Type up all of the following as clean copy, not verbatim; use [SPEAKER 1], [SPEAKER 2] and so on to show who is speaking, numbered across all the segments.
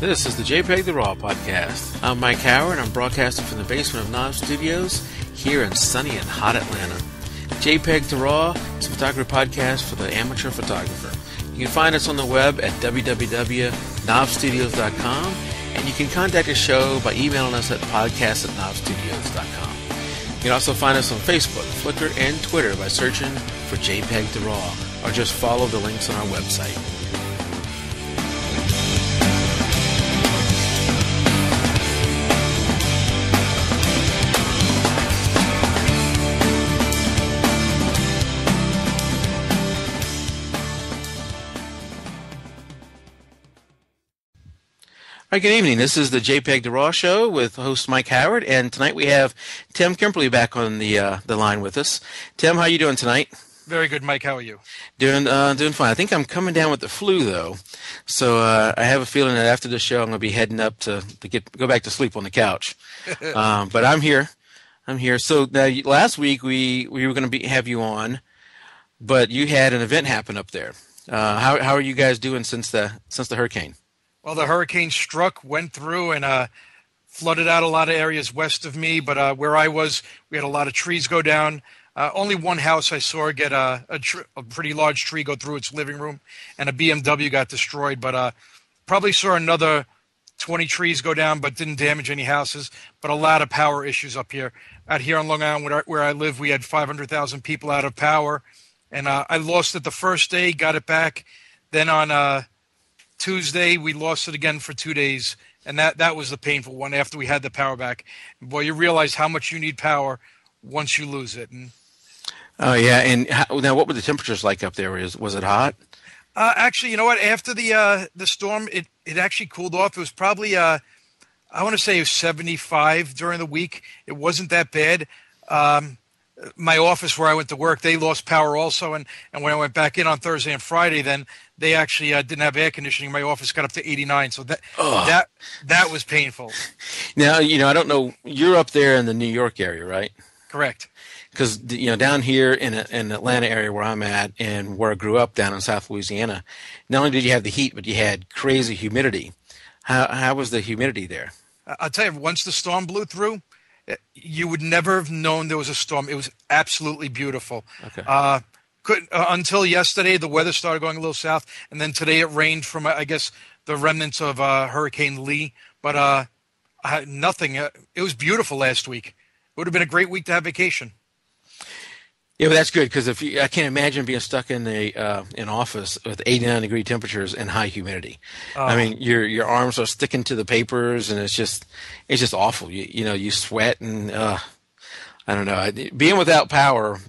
[SPEAKER 1] This is the jpeg2RAW podcast. I'm Mike Howard. I'm broadcasting from the basement of Knob Studios here in sunny and hot Atlanta. jpeg2RAW is a photography podcast for the amateur photographer. You can find us on the web at www.knobstudios.com, and you can contact the show by emailing us at podcast@knobstudios.com. You can also find us on Facebook, Flickr, and Twitter by searching for jpeg2RAW, or just follow the links on our website. All right, good evening. This is the jpeg2RAW show with host Mike Howard, and tonight we have Tim Kemperle back on the line with us. Tim, how are you doing tonight?
[SPEAKER 2] Very good, Mike. How are you?
[SPEAKER 1] Doing fine. I think I'm coming down with the flu though, so I have a feeling that after the show I'm going to be heading up to go back to sleep on the couch. But I'm here. So last week we were going to have you on, but you had an event happen up there. How are you guys doing since the hurricane?
[SPEAKER 2] Well, the hurricane struck, went through, and flooded out a lot of areas west of me. But where I was, we had a lot of trees go down. Only one house I saw get a pretty large tree go through its living room, and a BMW got destroyed. But probably saw another 20 trees go down, but didn't damage any houses. But a lot of power issues up here. Out here on Long Island, where I live, we had 500,000 people out of power. And I lost it the first day, got it back. Then on Tuesday, we lost it again for 2 days, and that was the painful one after we had the power back. Boy, you realize how much you need power once you lose it.
[SPEAKER 1] Oh, yeah. And now what were the temperatures like up there? Was it hot?
[SPEAKER 2] Actually, you know what? After the storm, it actually cooled off. It was probably, I want to say it was 75 during the week. It wasn't that bad. My office where I went to work, they lost power also, and when I went back in on Thursday and Friday, then they actually didn't have air conditioning. My office got up to 89, so that was painful.
[SPEAKER 1] Now, I don't know, you're up there in the New York area, right?
[SPEAKER 2] Correct.
[SPEAKER 1] Because down here in the Atlanta area where I'm at and where I grew up down in South Louisiana, not only did you have the heat, but you had crazy humidity. How was the humidity there?
[SPEAKER 2] I'll tell you, once the storm blew through, you would never have known there was a storm. It was absolutely beautiful. Okay. Until yesterday, the weather started going a little south, and then today it rained from, I guess, the remnants of Hurricane Lee. But nothing. It was beautiful last week. It would have been a great week to have vacation.
[SPEAKER 1] Yeah, but that's good because I can't imagine being stuck in an office with 89-degree temperatures and high humidity. I mean, your arms are sticking to the papers, and it's just awful. You sweat, and I don't know. Being without power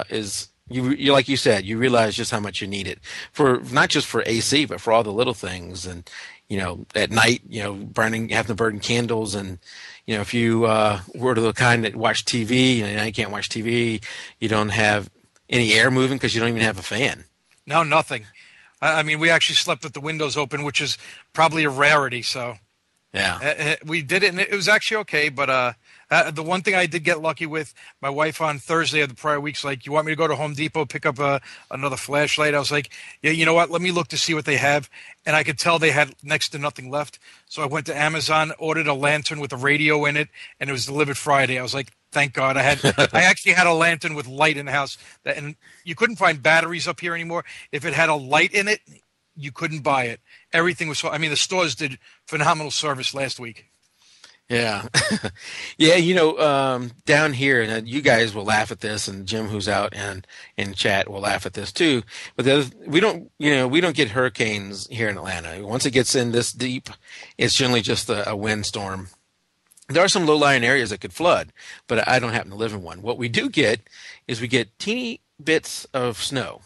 [SPEAKER 1] is you like you said, you realize just how much you need it for not just for AC, but for all the little things. And at night, having to burn candles, and if you were the kind that watch TV, and you can't watch TV, you don't have any air moving because you don't even have a fan. No,
[SPEAKER 2] nothing. I mean, we actually slept with the windows open, which is probably a rarity. So
[SPEAKER 1] yeah,
[SPEAKER 2] we did it, and it was actually okay. But the one thing I did get lucky with, my wife on Thursday of the prior week's like, "You want me to go to Home Depot, pick up another flashlight?" I was like, "Yeah, you know what? Let me look to see what they have." And I could tell they had next to nothing left. So I went to Amazon, ordered a lantern with a radio in it, and it was delivered Friday. I was like, thank God. I actually had a lantern with light in the house. And you couldn't find batteries up here anymore. If it had a light in it, you couldn't buy it. Everything was the stores did phenomenal service last week.
[SPEAKER 1] Yeah. Yeah, down here, and you guys will laugh at this, and Jim, who's out and in chat, will laugh at this too. But we don't get hurricanes here in Atlanta. Once it gets in this deep, it's generally just a windstorm. There are some low-lying areas that could flood, but I don't happen to live in one. What we do get is we get teeny bits of snow.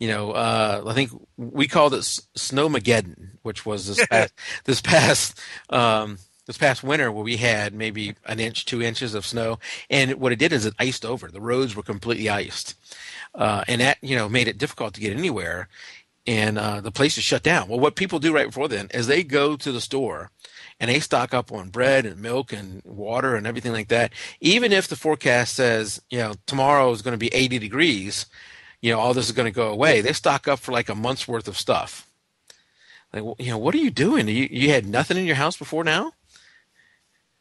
[SPEAKER 1] I think we called it Snowmageddon, which was this past winter where we had maybe an inch, 2 inches of snow. And what it did is it iced over. The roads were completely iced. And that, made it difficult to get anywhere. And the place is shut down. Well, what people do right before then is they go to the store and they stock up on bread and milk and water and everything like that. Even if the forecast says, tomorrow is going to be 80 degrees, all this is going to go away. They stock up for like a month's worth of stuff. Like, what are you doing? You had nothing in your house before now?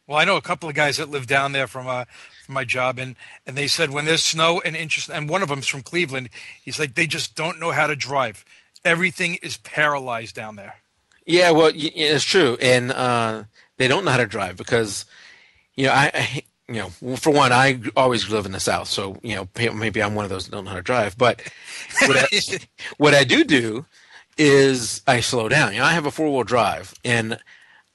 [SPEAKER 2] Well, I know a couple of guys that live down there from my job, and they said when there's snow and inches, and one of them's from Cleveland. He's like they just don't know how to drive. Everything is paralyzed down there.
[SPEAKER 1] Yeah, well, it's true, and they don't know how to drive because for one, I always live in the South, so maybe I'm one of those that don't know how to drive. But what I, what I do is I slow down. I have a four-wheel drive, and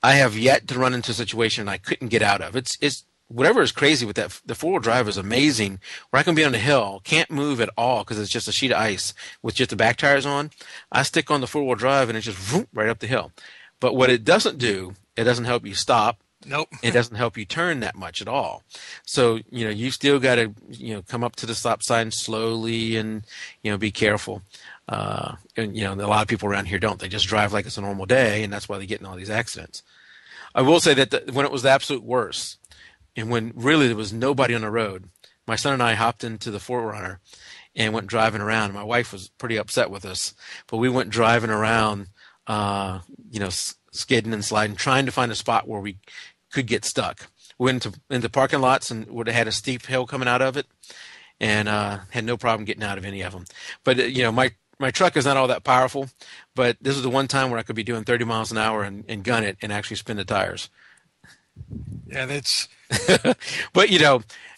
[SPEAKER 1] I have yet to run into a situation I couldn't get out of. It's whatever is crazy with that. The four-wheel drive is amazing. Where I can be on the hill, can't move at all because it's just a sheet of ice with just the back tires on. I stick on the four-wheel drive and it just vroom, right up the hill. But what it doesn't do, it doesn't help you stop.
[SPEAKER 2] Nope.
[SPEAKER 1] It doesn't help you turn that much at all. So you still got to come up to the stop sign slowly and be careful. And a lot of people around here don't. They just drive like it's a normal day, and that's why they get in all these accidents. I will say that when it was the absolute worst, and when really there was nobody on the road, my son and I hopped into the 4Runner and went driving around. My wife was pretty upset with us, but we went driving around, skidding and sliding, trying to find a spot where we could get stuck. We went into parking lots and would have had a steep hill coming out of it, and had no problem getting out of any of them. But my truck is not all that powerful, but this is the one time where I could be doing 30 miles an hour and gun it and actually spin the tires.
[SPEAKER 2] Yeah, that's.
[SPEAKER 1] But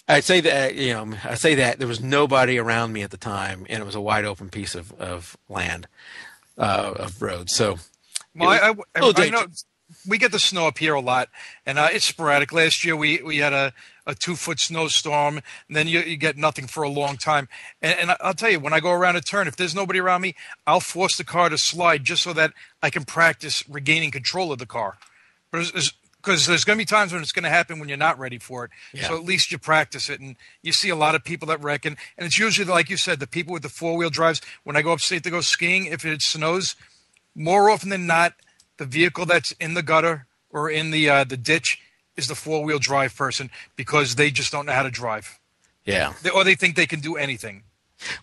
[SPEAKER 1] I say that there was nobody around me at the time, and it was a wide open piece of land, of road. So,
[SPEAKER 2] Well, I know we get the snow up here a lot, and it's sporadic. Last year we had a 2-foot snowstorm, and then you get nothing for a long time. And I'll tell you, when I go around a turn, if there's nobody around me, I'll force the car to slide just so that I can practice regaining control of the car. Because there's going to be times when it's going to happen when you're not ready for it. Yeah. So at least you practice it. And you see a lot of people that wreck. And it's usually, like you said, the people with the four-wheel drives. When I go upstate to go skiing, if it snows, more often than not, the vehicle that's in the gutter or in the ditch is the four-wheel drive person because they just don't know how to drive.
[SPEAKER 1] Yeah.
[SPEAKER 2] Or they think they can do anything.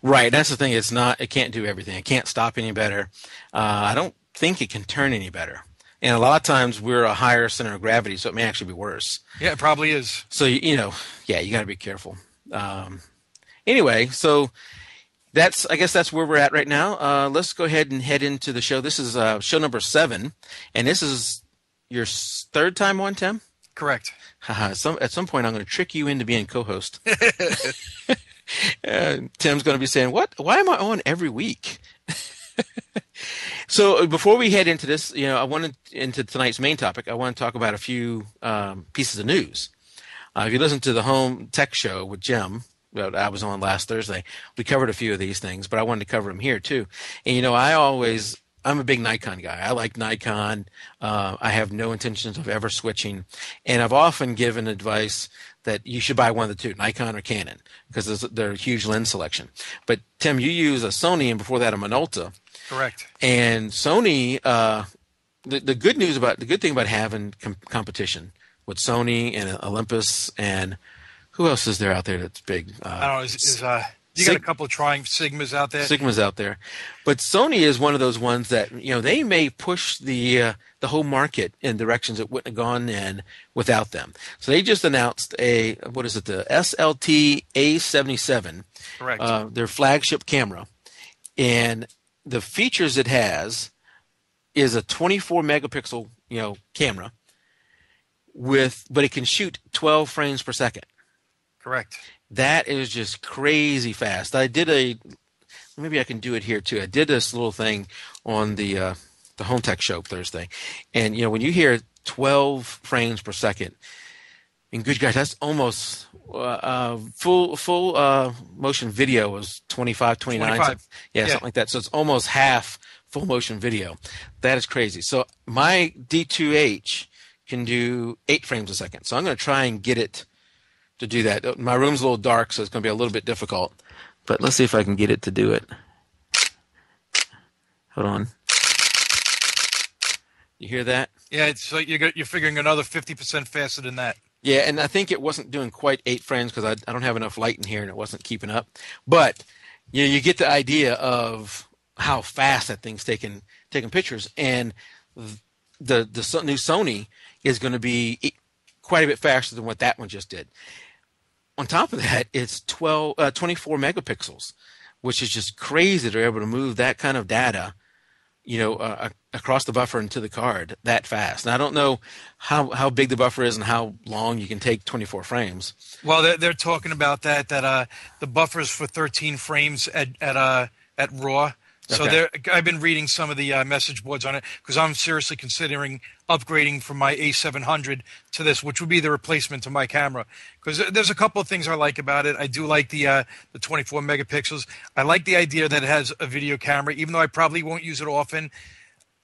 [SPEAKER 1] Right. That's the thing. It can't do everything. It can't stop any better. I don't think it can turn any better. And a lot of times we're a higher center of gravity, so it may actually be worse.
[SPEAKER 2] Yeah, it probably is.
[SPEAKER 1] So, you got to be careful. Anyway, so I guess that's where we're at right now. Let's go ahead and head into the show. This is show number 7, and this is your third time on, Tim?
[SPEAKER 2] Correct.
[SPEAKER 1] At some point, I'm going to trick you into being co-host. Tim's going to be saying, "What? Why am I on every week?" So before we head into this, into tonight's main topic, I want to talk about a few pieces of news. If you listen to the Home Tech Show with Jim, that I was on last Thursday, we covered a few of these things, but I wanted to cover them here too. And I'm a big Nikon guy. I like Nikon. I have no intentions of ever switching, and I've often given advice that you should buy one of the two, Nikon or Canon, because they're a huge lens selection. But Tim, you use a Sony, and before that a Minolta.
[SPEAKER 2] Correct.
[SPEAKER 1] And Sony, the good thing about having competition with Sony and Olympus, and who else is there out there that's big?
[SPEAKER 2] I don't know. You got a couple of trying Sigmas out there.
[SPEAKER 1] Sigmas out there, but Sony is one of those ones that they may push the whole market in directions it wouldn't have gone in without them. So they just announced the SLT A77,
[SPEAKER 2] correct,
[SPEAKER 1] their flagship camera, and the features it has is a 24 megapixel camera but it can shoot 12 frames per second.
[SPEAKER 2] Correct.
[SPEAKER 1] That is just crazy fast. Maybe I can do it here too. I did this little thing on the Home Tech Show Thursday, and when you hear 12 frames per second, and good gosh, that's almost full motion video was 25, 29,
[SPEAKER 2] 25.
[SPEAKER 1] Yeah, something like that. So it's almost half full motion video. That is crazy. So my D2H can do 8 frames a second. So I'm going to try and get it to do that. My room's a little dark, so it's going to be a little bit difficult. But let's see if I can get it to do it. Hold on. You hear that?
[SPEAKER 2] Yeah, it's like you're figuring another 50% faster than that.
[SPEAKER 1] Yeah, and I think it wasn't doing quite 8 frames because I don't have enough light in here and it wasn't keeping up. But you get the idea of how fast that thing's taking taking pictures, and the new Sony is going to be quite a bit faster than what that one just did. On top of that, it's 24 megapixels, which is just crazy. They're able to move that kind of data, across the buffer into the card that fast. And I don't know how big the buffer is and how long you can take 24 frames.
[SPEAKER 2] Well, they're talking about that the buffer is for 13 frames at RAW. So
[SPEAKER 1] Okay.
[SPEAKER 2] I've been reading some of the message boards on it because I'm seriously considering upgrading from my A700 to this, which would be the replacement to my camera. Because there's a couple of things I like about it. I do like the 24 megapixels. I like the idea that it has a video camera, even though I probably won't use it often.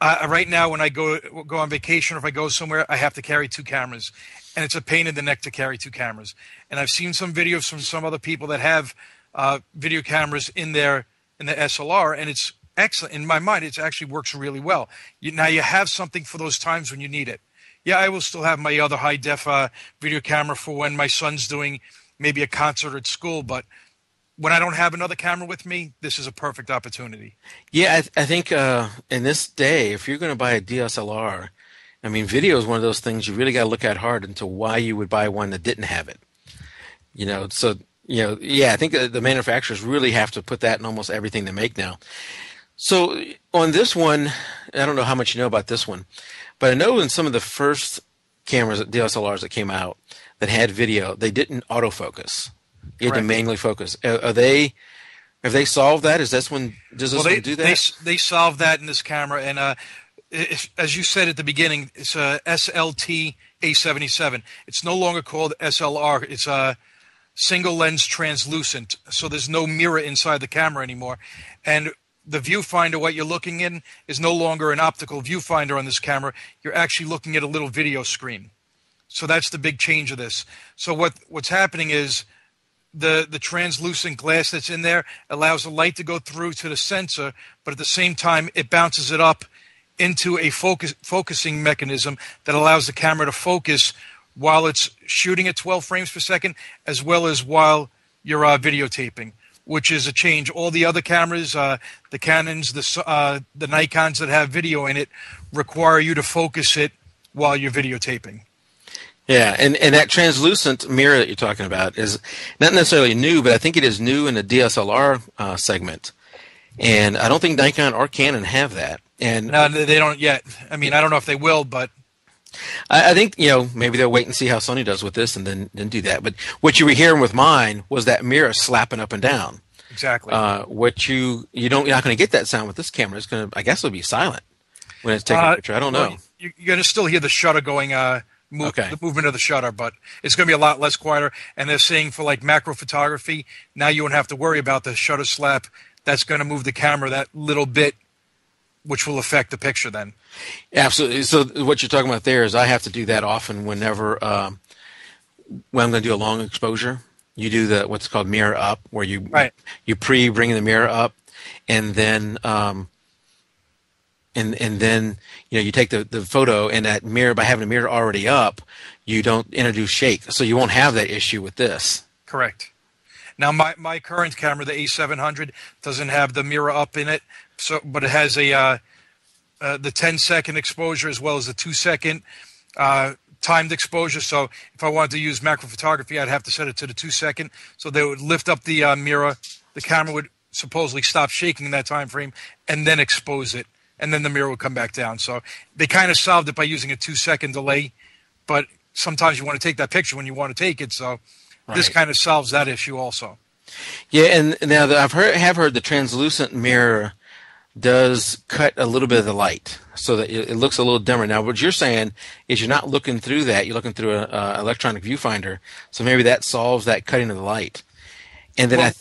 [SPEAKER 2] Right now, when I go on vacation or if I go somewhere, I have to carry two cameras, and it's a pain in the neck to carry two cameras. And I've seen some videos from some other people that have video cameras in the SLR, and it's excellent. In my mind, it actually works really well. Now you have something for those times when you need it. Yeah, I will still have my other high-def video camera for when my son's doing maybe a concert at school, but when I don't have another camera with me, this is a perfect opportunity.
[SPEAKER 1] Yeah, I think in this day, if you're going to buy a DSLR, I mean, video is one of those things you really got to look at hard into why you would buy one that didn't have it. So yeah, I think the manufacturers really have to put that in almost everything they make now. So on this one, I don't know how much you know about this one, but I know in some of the first cameras, DSLRs that came out that had video, they didn't autofocus. You had to
[SPEAKER 2] Correct.
[SPEAKER 1] manually focus. Have they solved that? Does this one do that?
[SPEAKER 2] They solved that in this camera, and as you said at the beginning, it's a SLT A77. It's no longer called SLR. It's a single lens translucent, so there's no mirror inside the camera anymore, and the viewfinder, what you're looking in, is no longer an optical viewfinder on this camera. You're actually looking at a little video screen. So that's the big change of this. So what's happening is the translucent glass that's in there allows the light to go through to the sensor, but at the same time, it bounces it up into a focusing mechanism that allows the camera to focus while it's shooting at 12 frames per second, as well as while you're videotaping, which is a change. All the other cameras, the Canons, the Nikons that have video in it, require you to focus it while you're videotaping.
[SPEAKER 1] Yeah, and that translucent mirror that you're talking about is not necessarily new, but I think it is new in the DSLR segment. And I don't think Nikon or Canon have that. And
[SPEAKER 2] No, they don't yet. I mean, I don't know if they will, but
[SPEAKER 1] I think, maybe they'll wait and see how Sony does with this and then do that. But what you were hearing with mine was that mirror slapping up and down.
[SPEAKER 2] exactly.
[SPEAKER 1] What you're not going to get that sound with this camera. It's going to, I guess it'll be silent when it's taking a picture. I don't know.
[SPEAKER 2] Well, you're going to still hear the shutter going,
[SPEAKER 1] Okay.
[SPEAKER 2] the movement of the shutter, but it's going to be a lot less quieter. And they're saying for like macro photography, now you won't have to worry about the shutter slap. That's going to move the camera that little bit, which will affect the picture then.
[SPEAKER 1] Absolutely. So what you're talking about there is I have to do that often whenever when I'm going to do a long exposure. You do what's called mirror up, where you bringing the mirror up, and then and then you take the photo, and that mirror, by having the mirror already up, you don't introduce shake, so you won't have that issue with this.
[SPEAKER 2] Correct. Now, my current camera, the A700, doesn't have the mirror up in it, but it has the 10-second exposure as well as the 2-second timed exposure. So if I wanted to use macro photography, I'd have to set it to the 2-second. So they would lift up the mirror. The camera would supposedly stop shaking in that time frame and then expose it. And then the mirror would come back down. So they kind of solved it by using a 2-second delay. But sometimes you want to take that picture when you want to take it. So this kind of solves that issue also.
[SPEAKER 1] Yeah, and now I've heard the translucent mirror does cut a little bit of the light, so that it looks a little dimmer. Now, what you're saying is you're not looking through that; you're looking through an electronic viewfinder. So maybe that solves that cutting of the light. And then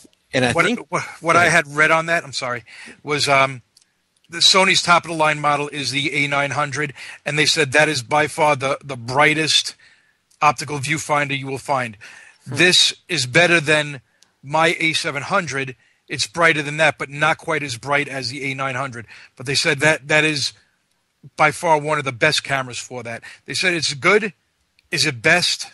[SPEAKER 2] what I had read on that, I'm sorry, was the Sony's top of the line model is the A900, and they said that is by far the brightest optical viewfinder you will find. This is better than my A700. It's brighter than that, but not quite as bright as the A900. But they said that is by far one of the best cameras for that. They said it's good. Is it best?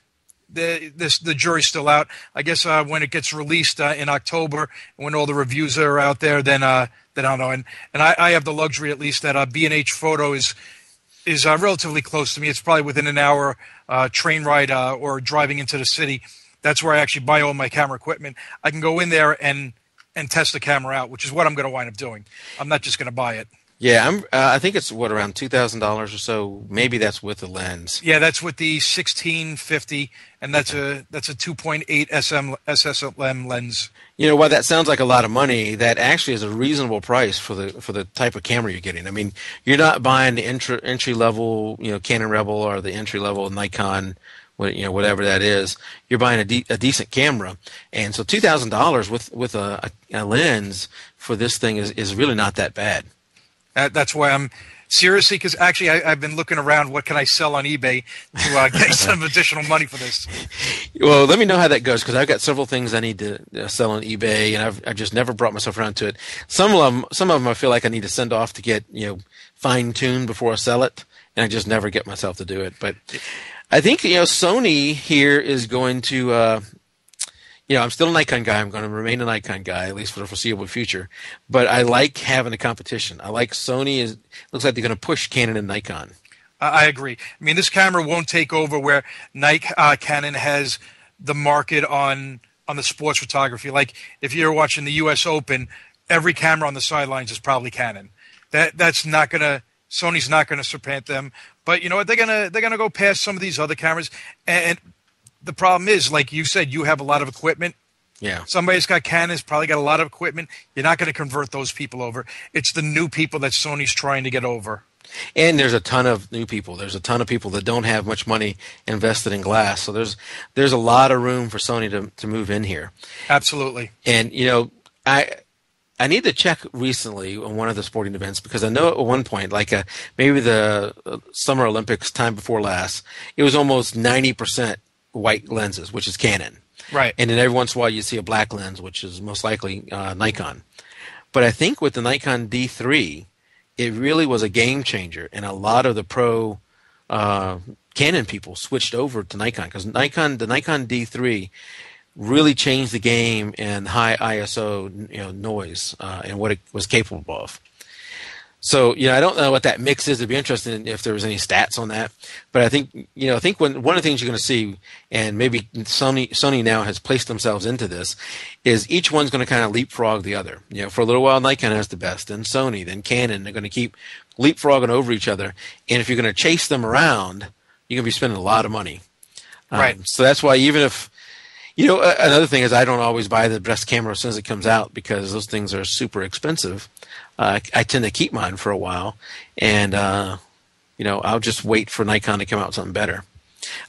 [SPEAKER 2] the jury's still out. I guess when it gets released in October, when all the reviews are out there, then I don't know. And I have the luxury, at least, that B&H Photo is relatively close to me. It's probably within an hour train ride or driving into the city. That's where I actually buy all my camera equipment. I can go in there and test the camera out, which is what I'm going to wind up doing. I'm not just going to buy it.
[SPEAKER 1] Yeah, I think it's around $2,000 or so. Maybe that's with the lens.
[SPEAKER 2] Yeah, that's with the 1650, and that's a 2.8 SSLM lens.
[SPEAKER 1] You know, while that sounds like a lot of money, that actually is a reasonable price for the type of camera you're getting. I mean, you're not buying the entry level, Canon Rebel or the entry level Nikon, whatever that is. You're buying a decent camera, and so $2,000 with a lens for this thing is really not that bad.
[SPEAKER 2] That's why I'm seriously, because actually I've been looking around. What can I sell on eBay to get some additional money for this?
[SPEAKER 1] Well, let me know how that goes, because I've got several things I need to sell on eBay, and I've just never brought myself around to it. Some of them I feel like I need to send off to get fine tuned before I sell it, and I just never get myself to do it. But I think Sony here is going to. I'm still a Nikon guy. I'm going to remain a Nikon guy, at least for the foreseeable future. But I like having a competition. I like Sony. Looks like they're going to push Canon and Nikon.
[SPEAKER 2] I agree. I mean, this camera won't take over where Canon has the market on the sports photography. Like if you're watching the U.S. Open, every camera on the sidelines is probably Canon. That's not going to. Sony's not going to supplant them. But you know what? They're gonna go past some of these other cameras and the problem is, like you said, you have a lot of equipment.
[SPEAKER 1] Yeah.
[SPEAKER 2] Somebody's got Canon's probably got a lot of equipment. You're not going to convert those people over. It's the new people that Sony's trying to get over.
[SPEAKER 1] And there's a ton of new people. There's a ton of people that don't have much money invested in glass. So there's a lot of room for Sony to move in here.
[SPEAKER 2] Absolutely.
[SPEAKER 1] And I need to check recently on one of the sporting events, because I know at one point, like maybe the Summer Olympics time before last, it was almost 90% white lenses, which is Canon.
[SPEAKER 2] Right.
[SPEAKER 1] And then every once in a while you see a black lens, which is most likely Nikon. But I think with the Nikon D3, it really was a game changer, and a lot of the pro Canon people switched over to Nikon, because the Nikon D3 really changed the game in high ISO noise and what it was capable of. So, I don't know what that mix is. It'd be interesting if there was any stats on that. But I think when one of the things you're going to see, and maybe Sony now has placed themselves into this, is each one's going to kind of leapfrog the other. For a little while, Nikon has the best, then Sony, then Canon. They're going to keep leapfrogging over each other. And if you're going to chase them around, you're going to be spending a lot of money.
[SPEAKER 2] Right.
[SPEAKER 1] So that's why even if, another thing is I don't always buy the best camera as soon as it comes out, because those things are super expensive. I tend to keep mine for a while, and I'll just wait for Nikon to come out with something better.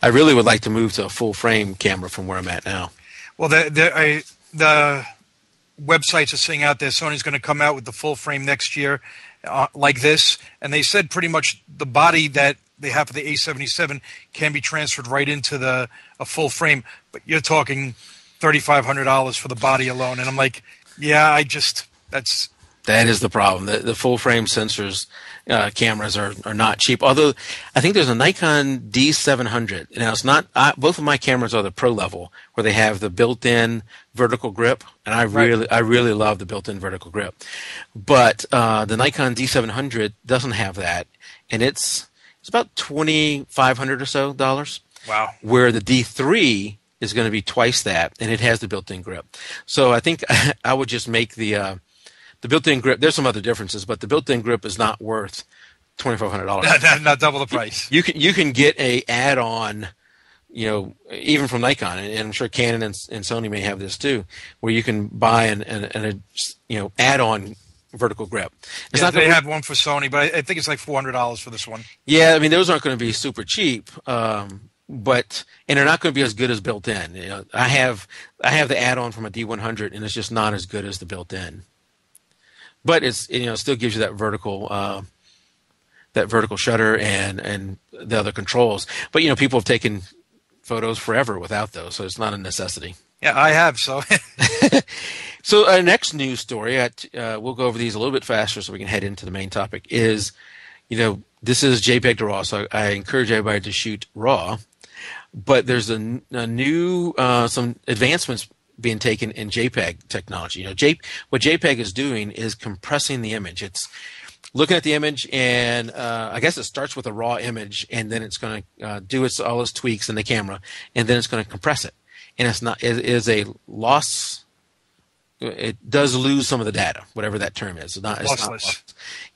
[SPEAKER 1] I really would like to move to a full frame camera from where I'm at now.
[SPEAKER 2] Well, the websites are saying out there Sony's going to come out with the full frame next year, like this, and they said pretty much the body that they have for the A77 can be transferred right into a full frame, but you're talking $3,500 for the body alone, and I'm like, yeah, That is
[SPEAKER 1] the problem. The full frame sensors cameras are not cheap. Although I think there's a Nikon D700. Now it's not. Both of my cameras are the pro level, where they have the built-in vertical grip, and I really love the built-in vertical grip. But the Nikon D700 doesn't have that, and it's about $2,500 or so dollars.
[SPEAKER 2] Wow. Where
[SPEAKER 1] the D3 is going to be twice that, and it has the built-in grip. So I think I would just make the built-in grip. There's some other differences, but the built-in grip is not worth $2,500.
[SPEAKER 2] Not double the price.
[SPEAKER 1] You can get a add-on, even from Nikon, and I'm sure Canon and Sony may have this too, where you can buy an add-on vertical grip.
[SPEAKER 2] They have one for Sony, but I think it's like $400 for this one.
[SPEAKER 1] Yeah, I mean those aren't going to be super cheap, but they're not going to be as good as built-in. I have the add-on from a D100, and it's just not as good as the built-in. But it still gives you that vertical shutter and the other controls. But people have taken photos forever without those, so it's not a necessity.
[SPEAKER 2] Yeah, I have. So,
[SPEAKER 1] so our next news story, we'll go over these a little bit faster so we can head into the main topic. Is this is jpeg2RAW, so I encourage everybody to shoot RAW. but there's a new some advancements being taken in JPEG technology. What JPEG is doing is compressing the image. It's looking at the image, and I guess it starts with a raw image, and then it's going to do all its tweaks in the camera, and then it's going to compress it. And it is a loss. It does lose some of the data, whatever that term is. It's not
[SPEAKER 2] Lossless.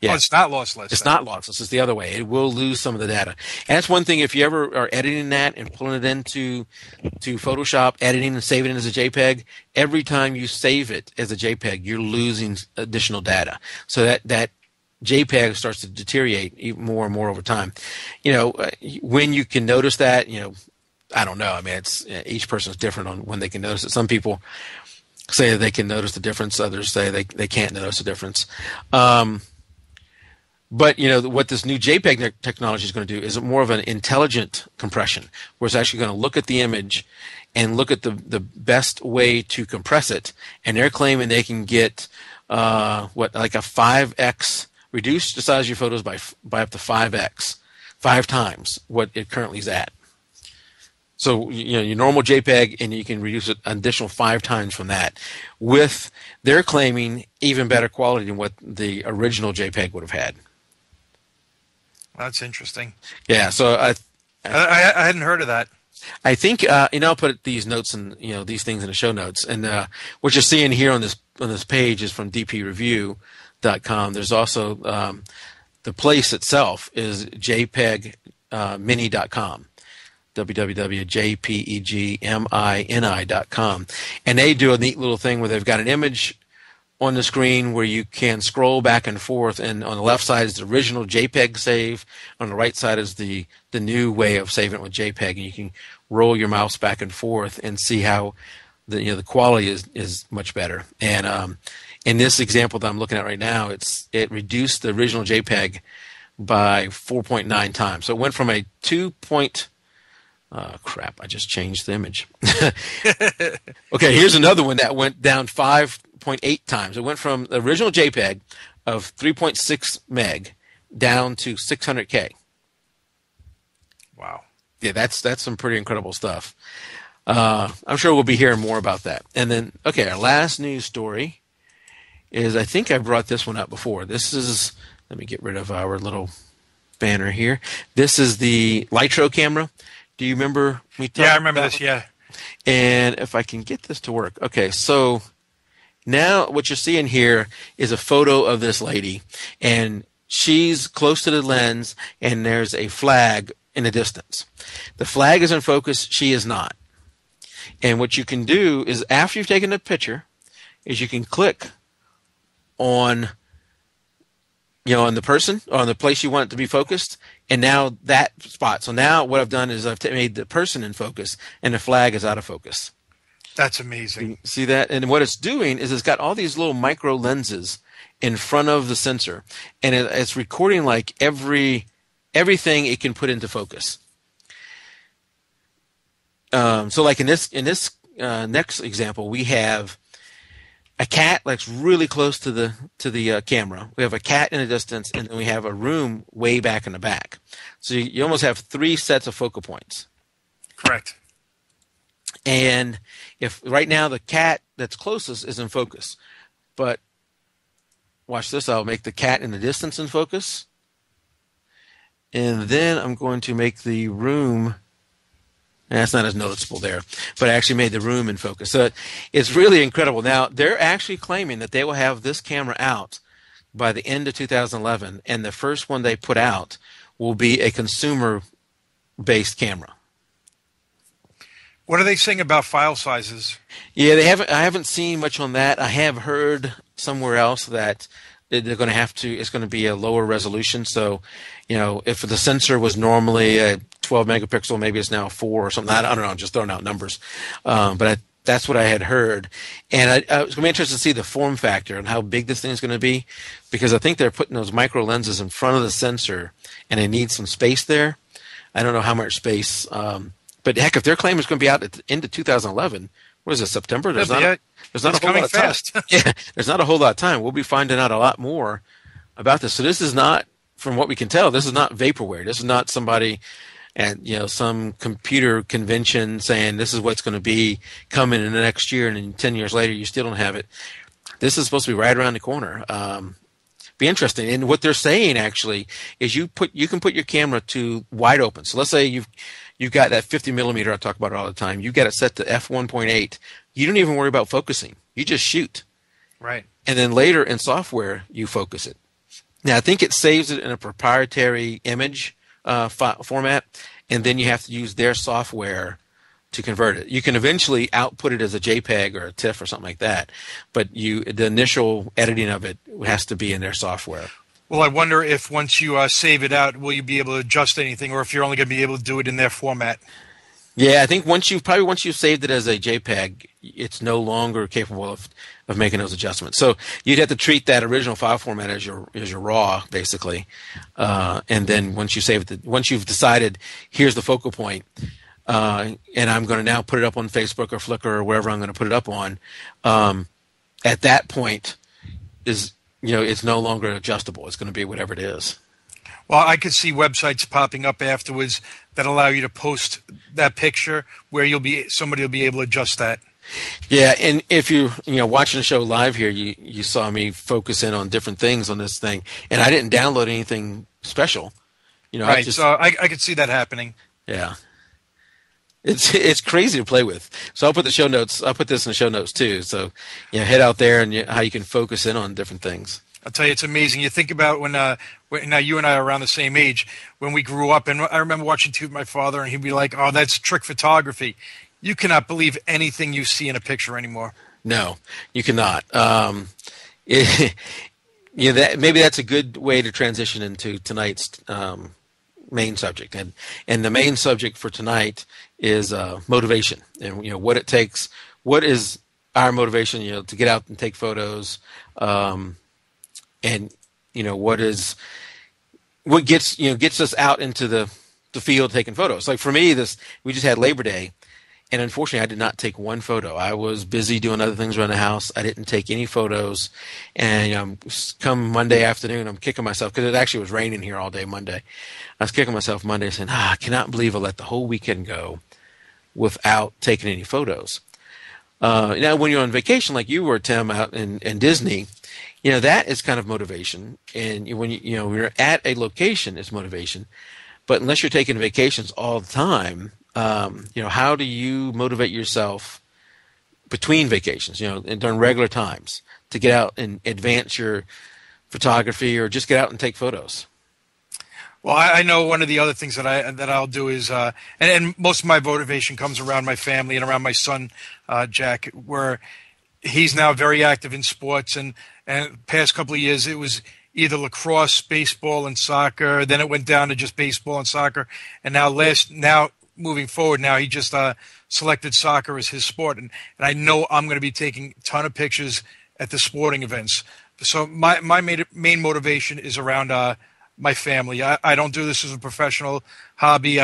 [SPEAKER 1] Yeah.
[SPEAKER 2] Oh, it's not lossless.
[SPEAKER 1] It's not lossless. It's the other way. It will lose some of the data. And that's one thing, if you ever are editing that and pulling it into Photoshop, editing and saving it as a JPEG, every time you save it as a JPEG, you're losing additional data. So that JPEG starts to deteriorate even more and more over time. When you can notice that, I don't know. I mean, each person is different on when they can notice it. Some people say that they can notice the difference. Others say they can't notice the difference. But what this new JPEG technology is going to do is more of an intelligent compression, where it's actually going to look at the image and look at the best way to compress it. And they're claiming they can get like a 5x, reduce the size of your photos by up to 5x, 5 times what it currently is at. So, your normal JPEG, and you can reduce it an additional 5 times from that, with, they're claiming, even better quality than what the original JPEG would have had.
[SPEAKER 2] That's interesting.
[SPEAKER 1] Yeah, so
[SPEAKER 2] I hadn't heard of that.
[SPEAKER 1] I think, I'll put these notes and, these things in the show notes. And what you're seeing here on this page is from dpreview.com. There's also the place itself is jpegmini.com. www.jpegmini.com. And they do a neat little thing where they've got an image on the screen where you can scroll back and forth, and on the left side is the original JPEG save, on the right side is the new way of saving it with JPEG, and you can roll your mouse back and forth and see how the quality is much better. And in this example that I'm looking at right now, it reduced the original JPEG by 4.9 times. So it went from a 2. Crap, I just changed the image. Okay, here's another one that went down 5.8 times. It went from the original JPEG of 3.6 meg down to 600K.
[SPEAKER 2] Wow.
[SPEAKER 1] Yeah, that's some pretty incredible stuff. I'm sure we'll be hearing more about that. And then, okay, our last news story is, I think I brought this one up before. This is, let me get rid of our little banner here. This is the Litro camera. Do you remember me talking about?
[SPEAKER 2] Yeah, I remember this, yeah.
[SPEAKER 1] And if I can get this to work. Okay, so now what you're seeing here is a photo of this lady, and she's close to the lens, and there's a flag in the distance. The flag is in focus, she is not. And what you can do is, after you've taken the picture, is you can click on on the person, or on the place you want it to be focused, and now that spot. So now what I've done is I've made the person in focus, and the flag is out of focus.
[SPEAKER 2] That's amazing.
[SPEAKER 1] See that? And what it's doing is it's got all these little micro lenses in front of the sensor, and it's recording like everything it can put into focus. So like in this next example, we have a cat that's really close to the camera. We have a cat in the distance, and then we have a room way back in the back. So you almost have 3 sets of focal points.
[SPEAKER 2] Correct.
[SPEAKER 1] And if right now the cat that's closest is in focus, but watch this, I'll make the cat in the distance in focus, and then I'm going to make the room. That's not as noticeable there, but I actually made the room in focus. So it's really incredible. Now, they're actually claiming that they will have this camera out by the end of 2011, and the first one they put out will be a consumer-based camera.
[SPEAKER 2] What are they saying about file sizes?
[SPEAKER 1] Yeah, I haven't seen much on that. I have heard somewhere else that they're going to it's going to be a lower resolution. So, if the sensor was normally a 12 megapixel, maybe it's now 4 or something. I don't know. I'm just throwing out numbers. But that's what I had heard. And I was going to be interested to see the form factor and how big this thing is going to be, because I think they're putting those micro lenses in front of the sensor, and they need some space there. I don't know how much space. But heck, if their claim is going to be out at the end of 2011, what is it, September? There's not a whole lot of time. Yeah, there's not a whole lot of time. We'll be finding out a lot more about this. So this is not, from what we can tell, this is not vaporware. This is not somebody at some computer convention saying this is what's going to be coming in the next year, and then 10 years later you still don't have it. This is supposed to be right around the corner. Be interesting. And what they're saying actually is you can put your camera to wide open. So let's say you've got that 50 millimeter. I talk about it all the time. You got it set to f1.8. You don't even worry about focusing. You just shoot.
[SPEAKER 2] Right.
[SPEAKER 1] And then later in software, you focus it. Now I think it saves it in a proprietary image format, and then you have to use their software to convert it. You can eventually output it as a JPEG or a TIFF or something like that, but the initial editing of it has to be in their software.
[SPEAKER 2] Well, I wonder if once you save it out, will you be able to adjust anything, or if you're only going to be able to do it in their format?
[SPEAKER 1] Yeah, I think once you've saved it as a JPEG, it's no longer capable of making those adjustments. So you'd have to treat that original file format as your RAW, basically, and then once you've decided here's the focal point. And I'm going to now put it up on Facebook or Flickr or wherever I'm going to put it up on. At that point, it's no longer adjustable. It's going to be whatever it is.
[SPEAKER 2] Well, I could see websites popping up afterwards that allow you to post that picture where somebody will be able to adjust that.
[SPEAKER 1] Yeah, and if you're watching the show live here, you saw me focus in on different things on this thing, and I didn't download anything special.
[SPEAKER 2] Right. So I could see that happening.
[SPEAKER 1] Yeah. It's crazy to play with. So I'll put the show notes. I'll put this in the show notes too. So head out there and how you can focus in on different things.
[SPEAKER 2] I'll tell you, it's amazing. You think about when now you and I are around the same age, when we grew up, and I remember watching TV with my father, and he'd be like, "Oh, that's trick photography." You cannot believe anything you see in a picture anymore. No,
[SPEAKER 1] you cannot. Maybe that's a good way to transition into tonight's main subject, and the main subject for tonight is motivation, and what it takes. What is our motivation? To get out and take photos, and what gets us out into the field taking photos. Like for me, we just had Labor Day, and unfortunately, I did not take one photo. I was busy doing other things around the house. I didn't take any photos, and come Monday afternoon, I'm kicking myself because it actually was raining here all day Monday. I was kicking myself Monday saying, I cannot believe I let the whole weekend go without taking any photos. Now, when you're on vacation like you were, Tim, out in Disney, that is kind of motivation. And when you're at a location, it's motivation. But unless you're taking vacations all the time, how do you motivate yourself between vacations, and during regular times to get out and advance your photography or just get out and take photos?
[SPEAKER 2] Well, I know one of the other things that I'll do is, and most of my motivation comes around my family and around my son, Jack, where he's now very active in sports, and the past couple of years it was either lacrosse, baseball, and soccer. Then it went down to just baseball and soccer, and now moving forward, now he just selected soccer as his sport, and I know I'm going to be taking a ton of pictures at the sporting events. So my main motivation is around my family. I don't do this as a professional hobby.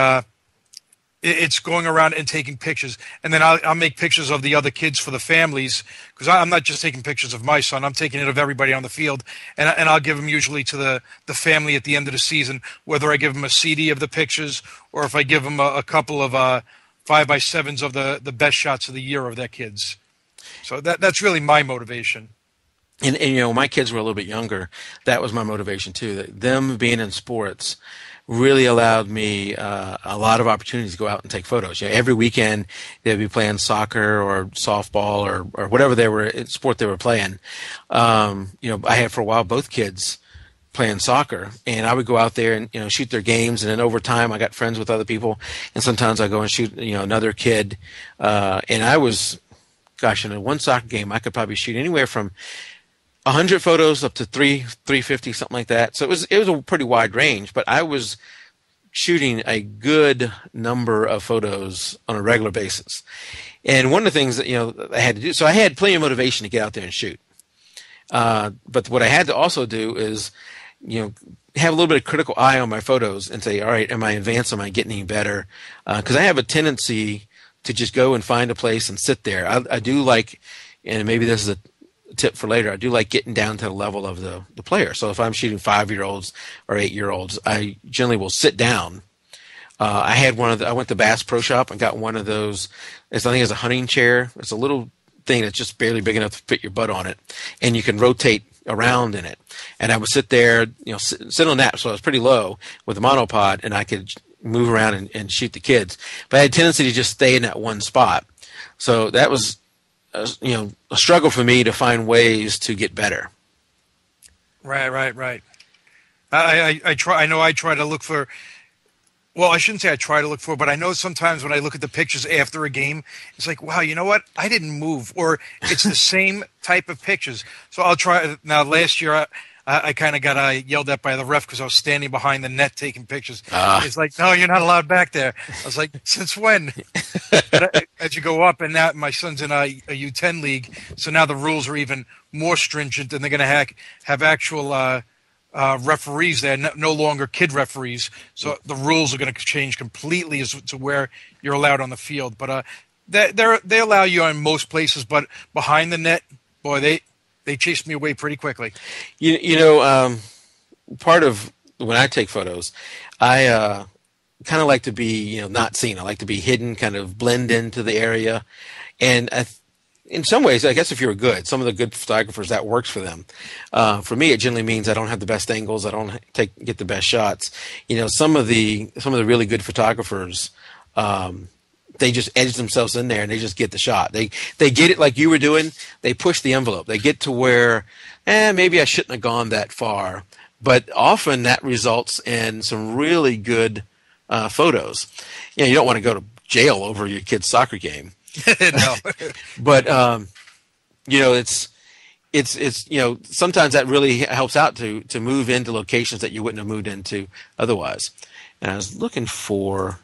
[SPEAKER 2] It's going around and taking pictures, and then I'll make pictures of the other kids for the families, because I'm not just taking pictures of my son. I'm taking it of everybody on the field, and I'll give them usually to the family at the end of the season, whether I give them a CD of the pictures or if I give them a couple of 5x7s of the best shots of the year of their kids. So that's really my motivation.
[SPEAKER 1] And my kids were a little bit younger. That was my motivation too. Them being in sports really allowed me a lot of opportunities to go out and take photos. Every weekend they'd be playing soccer or softball or whatever sport they were playing. I had for a while both kids playing soccer, and I would go out there and shoot their games. And then over time, I got friends with other people, and sometimes I go and shoot another kid. And I was, in a one soccer game, I could probably shoot anywhere from 100 photos up to 350, something like that. So it was a pretty wide range, but I was shooting a good number of photos on a regular basis. And one of the things that I had to do, so I had plenty of motivation to get out there and shoot. But what I had to also do is, have a little bit of critical eye on my photos and say, all right, am I advancing? Am I getting any better? Because I have a tendency to just go and find a place and sit there. I do like, and maybe this is a tip for later, I do like getting down to the level of the player. So if I'm shooting 5-year-olds or 8-year-olds, I generally will sit down I had one of the, I went to Bass Pro Shop and got one of those. I think it's a hunting chair. It's a little thing that's just barely big enough to fit your butt on it, and you can rotate around in it. And I would sit there, sit on that, so I was pretty low with the monopod, and I could move around and shoot the kids. But I had a tendency to just stay in that one spot. So that was, a struggle for me to find ways to get better.
[SPEAKER 2] Right. I try. I know I try to look for. Well, I shouldn't say I try to look for, but I know sometimes when I look at the pictures after a game, it's like, wow, you know what? I didn't move, or it's the same type of pictures. So I'll try. Now, last year, I kind of got yelled at by the ref because I was standing behind the net taking pictures. It's like, no, you're not allowed back there. I was like, since when? But as you go up, and now my son's in a U10 league, so now the rules are even more stringent, and they're going to have actual referees there, no longer kid referees. So the rules are going to change completely as to where you're allowed on the field. But they allow you in most places, but behind the net, boy, they chased me away pretty quickly.
[SPEAKER 1] Part of when I take photos, I kind of like to be, not seen. I like to be hidden, kind of blend into the area. And in some ways, I guess if you're good, some of the good photographers, that works for them. For me, it generally means I don't have the best angles. I don't get the best shots. Some of the really good photographers, they just edge themselves in there and they just get the shot. They get it like you were doing. They push the envelope. They get to where, maybe I shouldn't have gone that far. But often that results in some really good photos. You don't want to go to jail over your kid's soccer game.
[SPEAKER 2] No.
[SPEAKER 1] But it's sometimes that really helps out to move into locations that you wouldn't have moved into otherwise. And I was looking for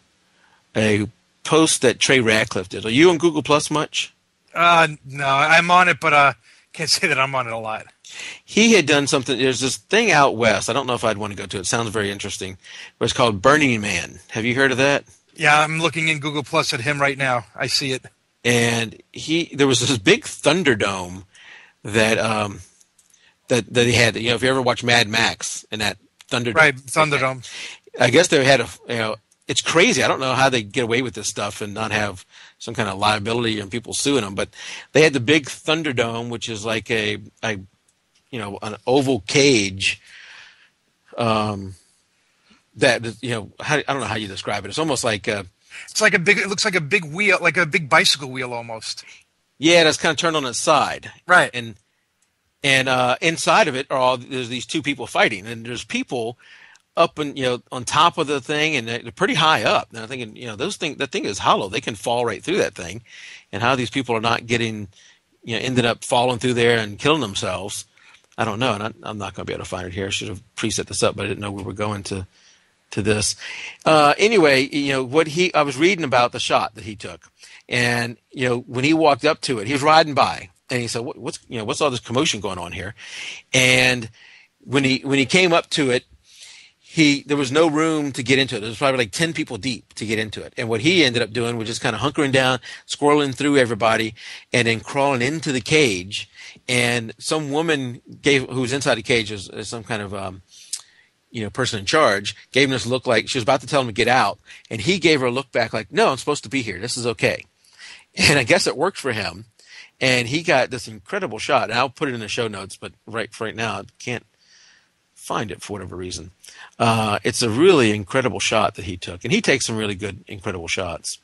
[SPEAKER 1] a post that Trey Ratcliffe did. Are you on Google Plus much?
[SPEAKER 2] No, I'm on it, but can't say that I'm on it a lot.
[SPEAKER 1] He had done something. There's this thing out west. I don't know if I'd want to go to it. It sounds very interesting. But it's called Burning Man. Have you heard of that? Yeah,
[SPEAKER 2] I'm looking in Google Plus at him right now. I see it.
[SPEAKER 1] And there was this big Thunderdome that that he had. If you ever watch Mad Max and that Thunderdome,
[SPEAKER 2] right, Thunderdome.
[SPEAKER 1] I guess they had it's crazy. I don't know how they get away with this stuff and not have some kind of liability and people suing them. But they had the big Thunderdome, which is like an oval cage. That I don't know how you describe it. It's almost like
[SPEAKER 2] it's like it looks like a big wheel, like a big bicycle wheel almost.
[SPEAKER 1] Yeah, that's kind of turned on its side.
[SPEAKER 2] Right.
[SPEAKER 1] And inside of it there's these two people fighting, and there's people up and on top of the thing, and they're pretty high up. And I'm thinking, that thing is hollow. They can fall right through that thing. And how these people are not getting, ended up falling through there and killing themselves, I don't know. And I'm not going to be able to find it here. I should have preset this up, but I didn't know we were going to this. Anyway, I was reading about the shot that he took, and when he walked up to it, he was riding by, and he said, "What's all this commotion going on here?" And when he came up to it, there was no room to get into it. There was probably like 10 people deep to get into it. And what he ended up doing was just kind of hunkering down, squirreling through everybody, and then crawling into the cage. And some woman who was inside the cage as some kind of person in charge, gave him this look like she was about to tell him to get out, and he gave her a look back like, "No, I'm supposed to be here. This is okay." And I guess it worked for him, and he got this incredible shot. And I'll put it in the show notes, but right now I can't find it for whatever reason. It's a really incredible shot that he took, and he takes some really good, incredible shots.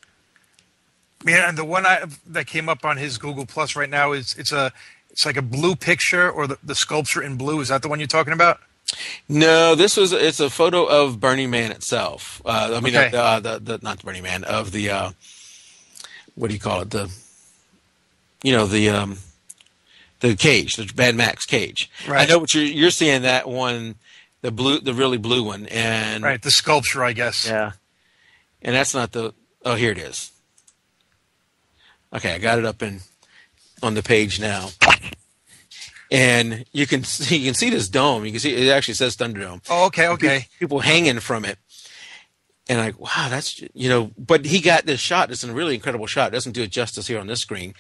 [SPEAKER 2] Yeah, and the one that came up on his Google Plus right now it's like a blue picture, or the sculpture in blue. Is that the one you're talking about?
[SPEAKER 1] No, it's a photo of Burning Man itself.
[SPEAKER 2] Okay.
[SPEAKER 1] Not the Burning Man, of the what do you call it? The cage, the Mad Max cage.
[SPEAKER 2] Right.
[SPEAKER 1] I know what you're seeing, that one, the really blue one, and
[SPEAKER 2] right, the sculpture, I guess.
[SPEAKER 1] Yeah, and that's not the. Oh, here it is. Okay, I got it up on the page now. And you can see this dome. You can see it actually says Thunderdome.
[SPEAKER 2] Oh, okay.
[SPEAKER 1] People hanging from it, and like, wow, that's But he got this shot. It's a really incredible shot. It doesn't do it justice here on this screen.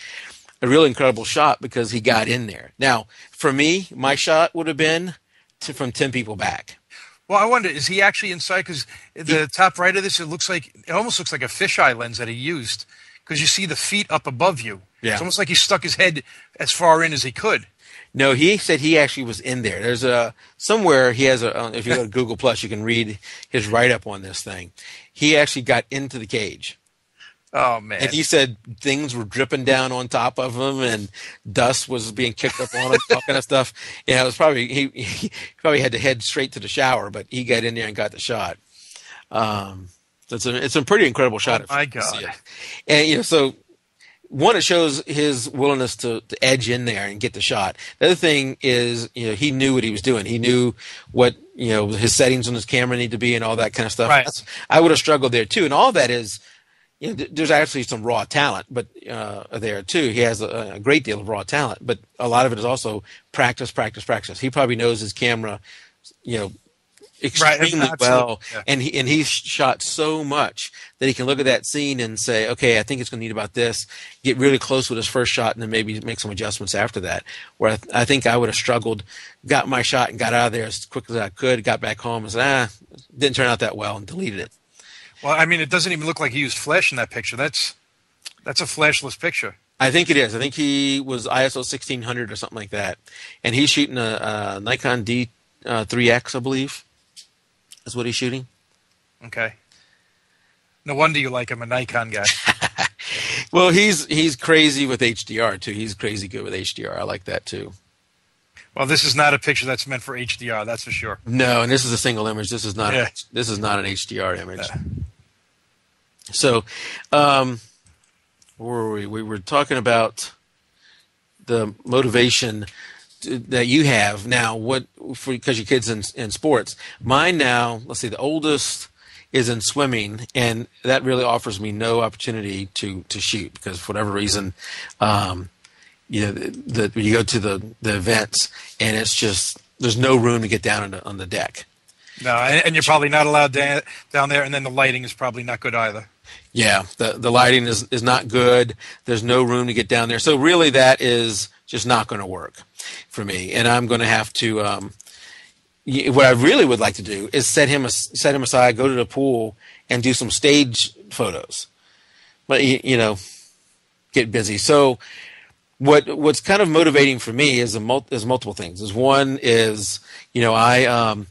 [SPEAKER 1] A really incredible shot because he got in there. Now, for me, my shot would have been from 10 people back.
[SPEAKER 2] Well, I wonder, is he actually inside? Because
[SPEAKER 1] He,
[SPEAKER 2] the top right of this, it almost looks like a fisheye lens that he used. Because you see the feet up above you. It's
[SPEAKER 1] yeah.
[SPEAKER 2] almost like he stuck his head as far in as he could.
[SPEAKER 1] No, he said he actually was in there. There's a somewhere he has a. If you go to Google Plus, you can read his write up on this thing. He actually got into the cage,
[SPEAKER 2] Oh
[SPEAKER 1] and
[SPEAKER 2] man.
[SPEAKER 1] he said things were dripping down on top of him, and dust was being kicked up on him, all kind of stuff. Yeah, it was probably he probably had to head straight to the shower, but he got in there and got the shot. So it's a pretty incredible
[SPEAKER 2] Oh
[SPEAKER 1] shot if
[SPEAKER 2] my
[SPEAKER 1] you see
[SPEAKER 2] God.
[SPEAKER 1] it, and so one, it shows his willingness to edge in there and get the shot. The other thing is, he knew what he was doing. He knew what, his settings on his camera need to be and all that kind of stuff.
[SPEAKER 2] Right.
[SPEAKER 1] I would have struggled there too. And all that is, there's actually some raw talent, but there too. He has a great deal of raw talent, but a lot of it is also practice, practice, practice. He probably knows his camera, you know,
[SPEAKER 2] Right.
[SPEAKER 1] extremely
[SPEAKER 2] Absolutely.
[SPEAKER 1] well,
[SPEAKER 2] Yeah.
[SPEAKER 1] and he's shot so much that he can look at that scene and say, okay, I think it's going to need about this. Get really close with his first shot, and then maybe make some adjustments after that. Where I think I would have struggled, got my shot and got out of there as quick as I could, got back home and said, didn't turn out that well, and deleted it.
[SPEAKER 2] Well, I mean, it doesn't even look like he used flash in that picture. That's a flashless picture.
[SPEAKER 1] I think it is. I think he was ISO 1600 or something like that, and he's shooting a Nikon D3X, I believe, is what he's shooting.
[SPEAKER 2] Okay. No wonder you like him, a Nikon guy.
[SPEAKER 1] Well, he's crazy with HDR too. He's crazy good with HDR. I like that too.
[SPEAKER 2] Well, this is not a picture that's meant for HDR. That's for sure.
[SPEAKER 1] No, and this is a single image. This is not.
[SPEAKER 2] Yeah.
[SPEAKER 1] This is not an HDR image.
[SPEAKER 2] Yeah.
[SPEAKER 1] So, where were we? We were talking about the motivation that you have now. What because your kids in sports. Mine now. Let's see. The oldest is in swimming, and that really offers me no opportunity to shoot because for whatever reason, you go to the events and it's just there's no room to get down on the deck.
[SPEAKER 2] No, and you're probably not allowed down there, and then the lighting is probably not good either.
[SPEAKER 1] Yeah, the lighting is not good. There's no room to get down there. So really that is just not going to work for me. And I'm going to have to what I really would like to do is set him aside, go to the pool and do some stage photos. But get busy. So what's kind of motivating for me is multiple things. One is, I'm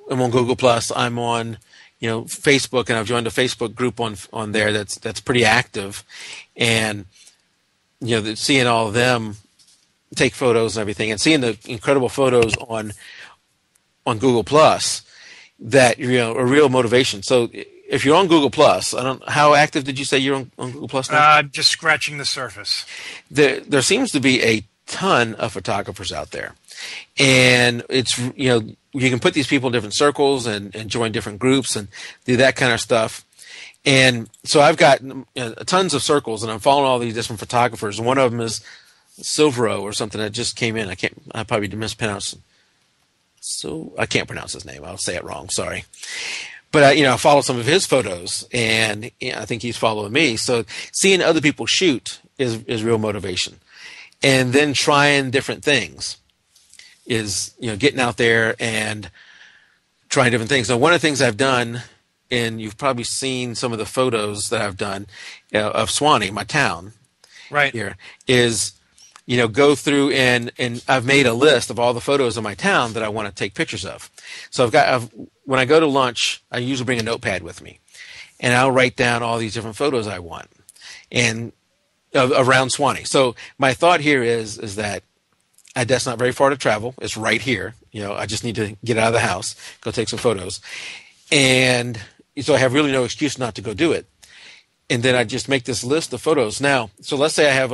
[SPEAKER 1] on Google Plus, I'm on Facebook, and I've joined a Facebook group on there that's pretty active, and seeing all of them take photos and everything, and seeing the incredible photos on Google Plus that a real motivation. So if you're on Google Plus, how active did you say you're on Google Plus now?
[SPEAKER 2] I'm just scratching the surface.
[SPEAKER 1] There seems to be a ton of photographers out there, and it's you can put these people in different circles and join different groups and do that kind of stuff. And so I've got tons of circles, and I'm following all these different photographers. One of them is Silvero or something that just came in. I probably mispronounced. So I can't pronounce his name. I'll say it wrong. Sorry. But I follow some of his photos, and I think he's following me. So seeing other people shoot is real motivation, and then trying different things is getting out there and trying different things. Now, one of the things I've done, and you've probably seen some of the photos that I've done of Swanee, my town,
[SPEAKER 2] Right
[SPEAKER 1] here, is go through and I've made a list of all the photos of my town that I want to take pictures of. So when I go to lunch, I usually bring a notepad with me, and I'll write down all these different photos I want and around Swanee. So my thought here is that that's not very far to travel. It's right here. I just need to get out of the house, go take some photos, and so I have really no excuse not to go do it. And then I just make this list of photos. Now, so let's say I have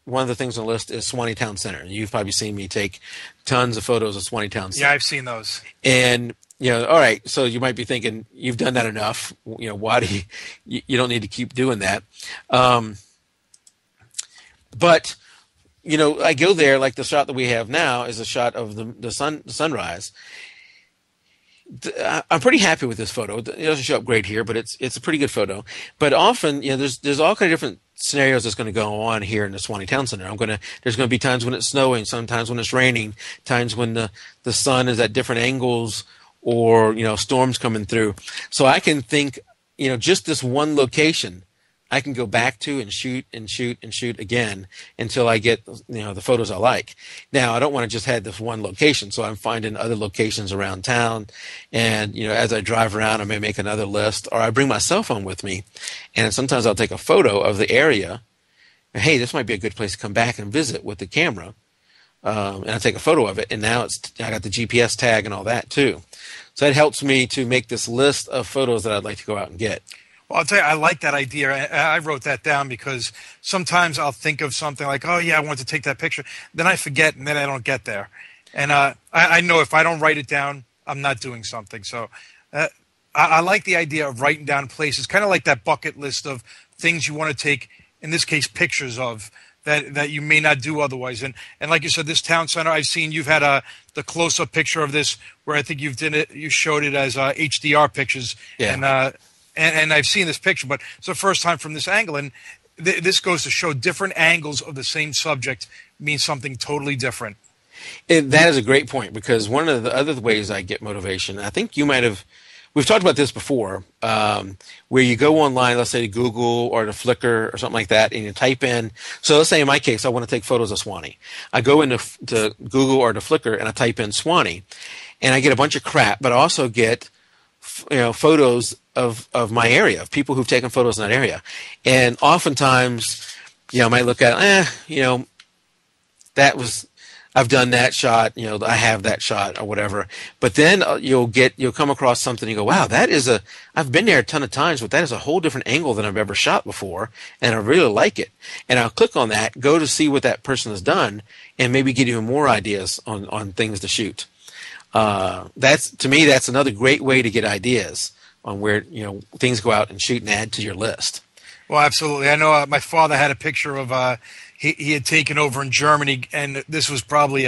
[SPEAKER 1] one of the things on the list is Swanee Town Center. You've probably seen me take tons of photos of Swanee Town Center.
[SPEAKER 2] Yeah, I've seen those.
[SPEAKER 1] And all right, so you might be thinking you've done that enough. Why do you don't need to keep doing that? But I go there, like the shot that we have now is a shot of the sunrise. I'm pretty happy with this photo. It doesn't show up great here, but it's a pretty good photo. But often, there's all kind of different scenarios that's going to go on here in the Swanee Town Center. There's going to be times when it's snowing, sometimes when it's raining, times when the sun is at different angles or, storms coming through. So I can think, just this one location I can go back to and shoot and shoot and shoot again until I get, the photos I like. Now, I don't want to just have this one location, so I'm finding other locations around town. And, as I drive around, I may make another list, or I bring my cell phone with me. And sometimes I'll take a photo of the area. And, hey, this might be a good place to come back and visit with the camera. And I take a photo of it. And now I got the GPS tag and all that too. So it helps me to make this list of photos that I'd like to go out and get.
[SPEAKER 2] Well, I'll tell you, I like that idea. I wrote that down because sometimes I'll think of something like, oh, yeah, I want to take that picture. Then I forget, and then I don't get there. And I know if I don't write it down, I'm not doing something. So I like the idea of writing down places, kind of like that bucket list of things you want to take, in this case, pictures of that you may not do otherwise. And like you said, this town center, I've seen you've had the close-up picture of this where I think you showed it as HDR pictures.
[SPEAKER 1] Yeah.
[SPEAKER 2] And I've seen this picture, but it's the first time from this angle. And this goes to show different angles of the same subject means something totally different.
[SPEAKER 1] That is a great point, because one of the other ways I get motivation, I think we've talked about this before, where you go online, let's say to Google or to Flickr or something like that, and you type in, so let's say in my case, I want to take photos of Swanee. I go into to Google or to Flickr and I type in Swanee, and I get a bunch of crap, but I also get photos of my area, of people who've taken photos in that area. And oftentimes, I might look at, I've done that shot, I have that shot or whatever. But then you'll come across something and you go, wow, I've been there a ton of times, but that is a whole different angle than I've ever shot before. And I really like it. And I'll click on that, go to see what that person has done, and maybe get even more ideas on things to shoot. To me, that's another great way to get ideas on where, things go out and shoot and add to your list.
[SPEAKER 2] Well, absolutely. I know my father had a picture of he had taken over in Germany, and this was probably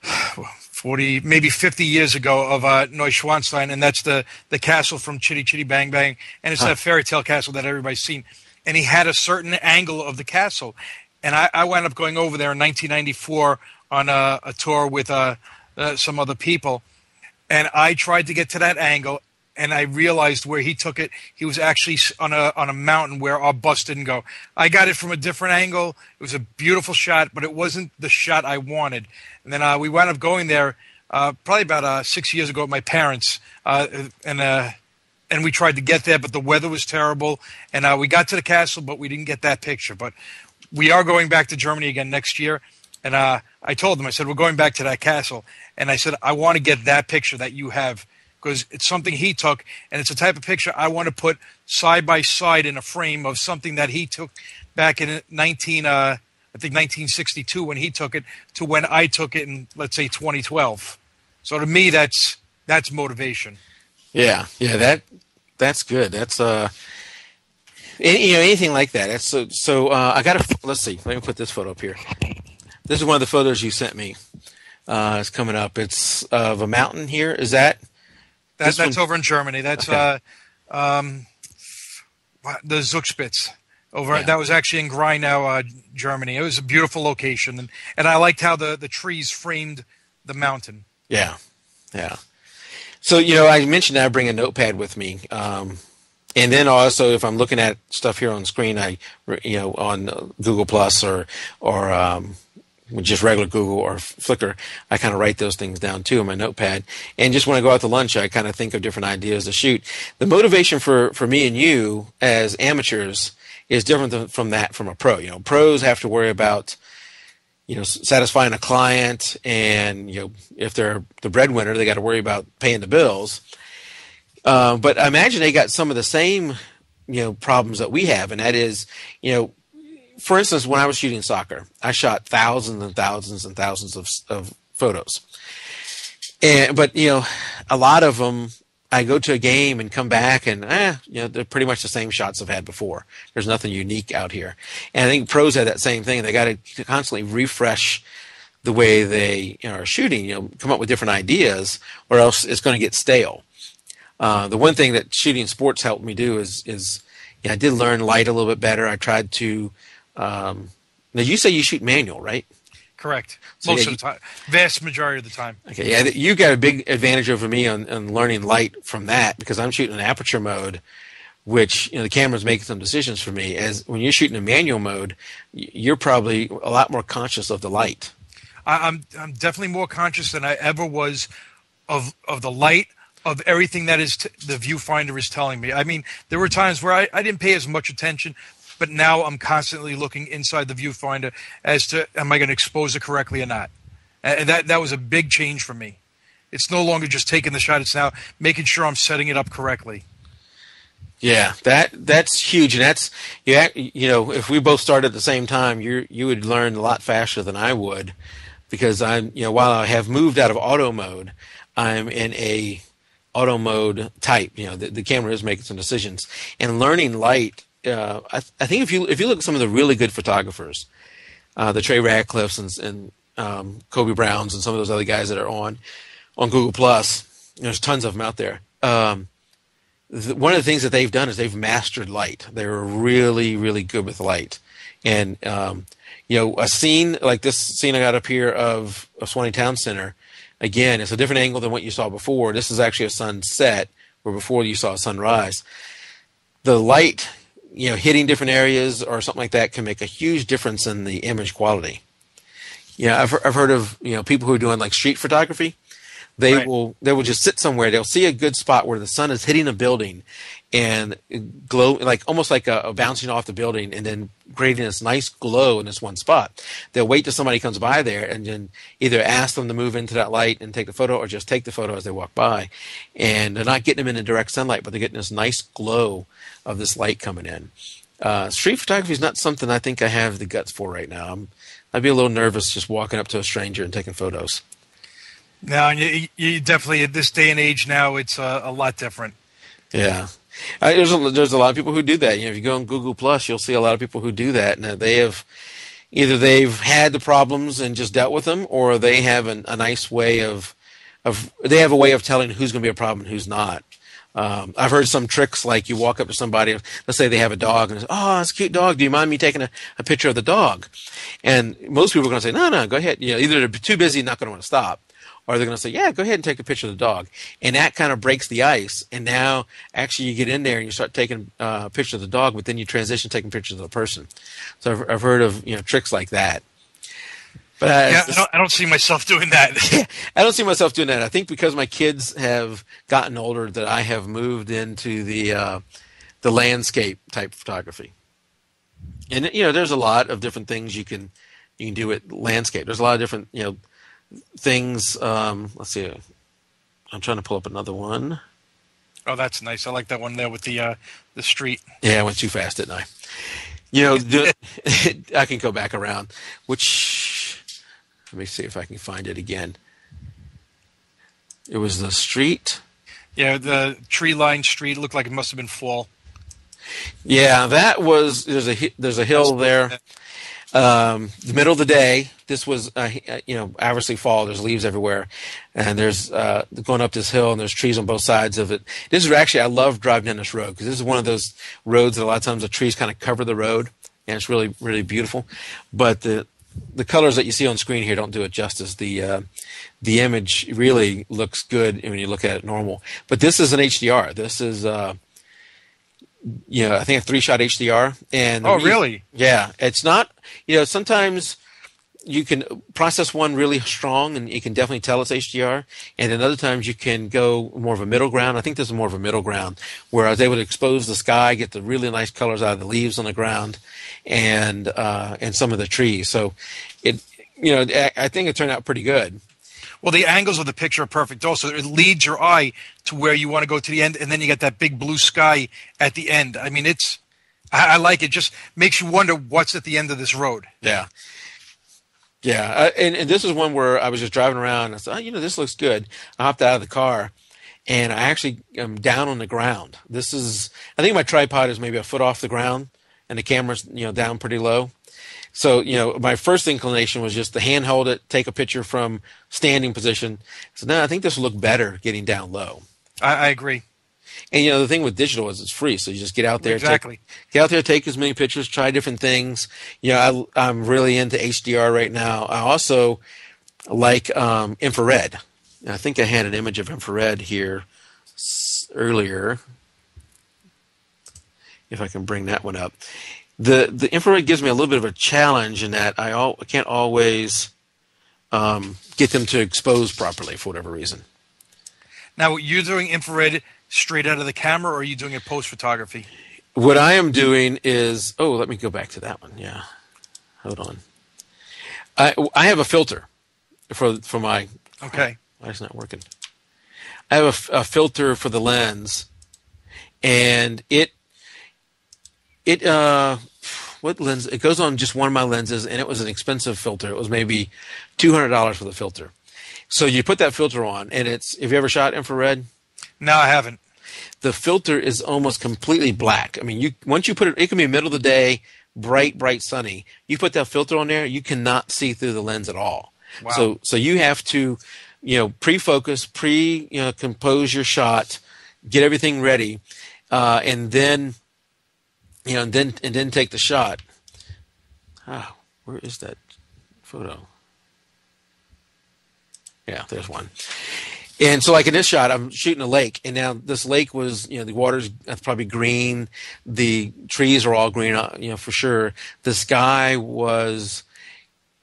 [SPEAKER 2] 40, maybe 50 years ago, of Neuschwanstein, and that's the castle from Chitty Chitty Bang Bang, and it's that fairy tale castle that everybody's seen. And he had a certain angle of the castle, and I wound up going over there in 1994 on a tour with some other people, and I tried to get to that angle, and I realized where he took it, he was actually on a mountain where our bus didn't go. I got it from a different angle. It was a beautiful shot, but it wasn't the shot I wanted. And then we wound up going there probably about 6 years ago with my parents, and we tried to get there, but the weather was terrible. And we got to the castle, but we didn't get that picture. But we are going back to Germany again next year. And I told them, I said, we're going back to that castle. And I said, I want to get that picture that you have, because it's something he took, and it's a type of picture I want to put side by side in a frame of something that he took back in 1962 when he took it, to when I took it in, let's say, 2012. So to me, that's motivation.
[SPEAKER 1] Yeah, that's good. That's anything like that. That's so. Let's see. Let me put this photo up here. This is one of the photos you sent me. It's coming up. It's of a mountain here. Is that?
[SPEAKER 2] That's over in Germany. That's okay. The Zugspitze. That was actually in Greinau, Germany. It was a beautiful location, and I liked how the trees framed the mountain.
[SPEAKER 1] Yeah. So I mentioned I bring a notepad with me, and then also if I'm looking at stuff here on screen, on Google Plus or with just regular Google or Flickr, I kind of write those things down too in my notepad. And just when I go out to lunch, I kind of think of different ideas to shoot. The motivation for me and you as amateurs is different from a pro. Pros have to worry about, satisfying a client, and, if they're the breadwinner, they got to worry about paying the bills. But I imagine they got some of the same, problems that we have. And that is, for instance, when I was shooting soccer, I shot thousands and thousands and thousands of photos. But a lot of them, I go to a game and come back and, they're pretty much the same shots I've had before. There's nothing unique out here. And I think pros have that same thing. They got to constantly refresh the way they are shooting, come up with different ideas, or else it's going to get stale. The one thing that shooting sports helped me do is I did learn light a little bit better. I tried to, now you say you shoot manual, right?
[SPEAKER 2] Correct.
[SPEAKER 1] So
[SPEAKER 2] Most
[SPEAKER 1] yeah,
[SPEAKER 2] of the time, vast majority of the time.
[SPEAKER 1] okay, yeah, you got a big advantage over me on learning light from that because I'm shooting in aperture mode, which the camera's making some decisions for me. As when you're shooting in manual mode, you're probably a lot more conscious of the light.
[SPEAKER 2] I'm definitely more conscious than I ever was of the light, of everything that is the viewfinder is telling me. I mean, there were times where I didn't pay as much attention, but now I'm constantly looking inside the viewfinder as to am I going to expose it correctly or not. And that was a big change for me. It's no longer just taking the shot; it's now making sure I'm setting it up correctly.
[SPEAKER 1] Yeah, that's huge, and that's if we both started at the same time, you would learn a lot faster than I would, because I'm while I have moved out of auto mode, I'm in a auto mode type. The camera is making some decisions and learning light. I think if you look at some of the really good photographers, the Trey Radcliffes and Kobe Browns and some of those other guys that are on Google Plus, there's tons of them out there. One of the things that they've done is they've mastered light. They're really, really good with light. And, a scene like this scene I got up here of Swanee Town Center, again, it's a different angle than what you saw before. This is actually a sunset, where before you saw a sunrise. The light, hitting different areas or something like that can make a huge difference in the image quality. I've heard of, people who are doing like street photography. They will just sit somewhere. They'll see a good spot where the sun is hitting a building and glow, like almost like a bouncing off the building, and then creating this nice glow in this one spot. They'll wait till somebody comes by there and then either ask them to move into that light and take the photo, or just take the photo as they walk by. And they're not getting them in the direct sunlight, but they're getting this nice glow of this light coming in. Street photography is not something I think I have the guts for right now. I'd be a little nervous just walking up to a stranger and taking photos.
[SPEAKER 2] No, you definitely, at this day and age now, it's a lot different.
[SPEAKER 1] Yeah. There's a lot of people who do that. If you go on Google Plus, you'll see a lot of people who do that, and they've had the problems and just dealt with them, or they have a nice way they have a way of telling who's going to be a problem and who's not. I've heard some tricks, like you walk up to somebody, let's say they have a dog, and say, "Oh, it's a cute dog. Do you mind me taking a picture of the dog?" And most people are going to say, "No, go ahead." Either they're too busy and not going to want to stop, or they're going to say, "Yeah, go ahead and take a picture of the dog." And that kind of breaks the ice. And now actually you get in there and you start taking a picture of the dog, but then you transition taking pictures of the person. So I've heard of tricks like that. But
[SPEAKER 2] I don't see myself doing that.
[SPEAKER 1] Yeah, I don't see myself doing that. I think because my kids have gotten older, that I have moved into the landscape type photography. And there's a lot of different things you can do with landscape. There's a lot of different things. Let's see. I'm trying to pull up another one.
[SPEAKER 2] Oh, that's nice. I like that one there with the street.
[SPEAKER 1] Yeah, I went too fast, didn't I? I can go back around. Let me see if I can find it again. It was the street.
[SPEAKER 2] Yeah, the tree-lined street looked like it must have been fall.
[SPEAKER 1] Yeah, that was. There's a hill there. The middle of the day. This was obviously fall. There's leaves everywhere, and there's going up this hill, and there's trees on both sides of it. This is actually, I love driving down this road, because this is one of those roads that a lot of times the trees kind of cover the road, and it's really, really beautiful. But the colors that you see on screen here don't do it justice. The image really looks good when you look at it normal. But this is an HDR. This is I think a 3-shot HDR. And
[SPEAKER 2] really?
[SPEAKER 1] Yeah, it's not. Sometimes you can process one really strong, and you can definitely tell it's HDR. And then other times you can go more of a middle ground. I think this is more of a middle ground, where I was able to expose the sky, get the really nice colors out of the leaves on the ground, and some of the trees. So I think it turned out pretty good.
[SPEAKER 2] Well, the angles of the picture are perfect. Also, it leads your eye to where you want to go to the end, and then you get that big blue sky at the end. I mean, I like it. Just makes you wonder what's at the end of this road.
[SPEAKER 1] Yeah. Yeah, and this is one where I was just driving around, and I thought, this looks good. I hopped out of the car, and I actually am down on the ground. I think my tripod is maybe a foot off the ground, and the camera's, down pretty low. So, my first inclination was just to handhold it, take a picture from standing position. So now I think this will look better getting down low.
[SPEAKER 2] I agree.
[SPEAKER 1] And the thing with digital is it's free, so you just get out there,
[SPEAKER 2] Exactly.
[SPEAKER 1] get out there, take as many pictures, try different things. I'm really into HDR right now. I also like infrared. I think I had an image of infrared here earlier. If I can bring that one up. The infrared gives me a little bit of a challenge in that I can't always get them to expose properly for whatever reason.
[SPEAKER 2] Now, you're doing infrared straight out of the camera, or are you doing it post-photography?
[SPEAKER 1] What I am doing is, let me go back to that one. Yeah, hold on. I have a filter for my.
[SPEAKER 2] Okay.
[SPEAKER 1] Why is it not working? I have a filter for the lens, and what lens? It goes on just one of my lenses, and it was an expensive filter. It was maybe $200 for the filter. So you put that filter on, and have you ever shot infrared?
[SPEAKER 2] No, I haven't.
[SPEAKER 1] The filter is almost completely black. I mean, once you put it can be middle of the day, bright sunny. You put that filter on there, you cannot see through the lens at all.
[SPEAKER 2] Wow.
[SPEAKER 1] So you have to, pre-focus, compose your shot, get everything ready, and then take the shot. Oh, where is that photo? Yeah, there's one. And so like in this shot, I'm shooting a lake, and now this lake was, the water's probably green. The trees are all green, for sure. The sky was,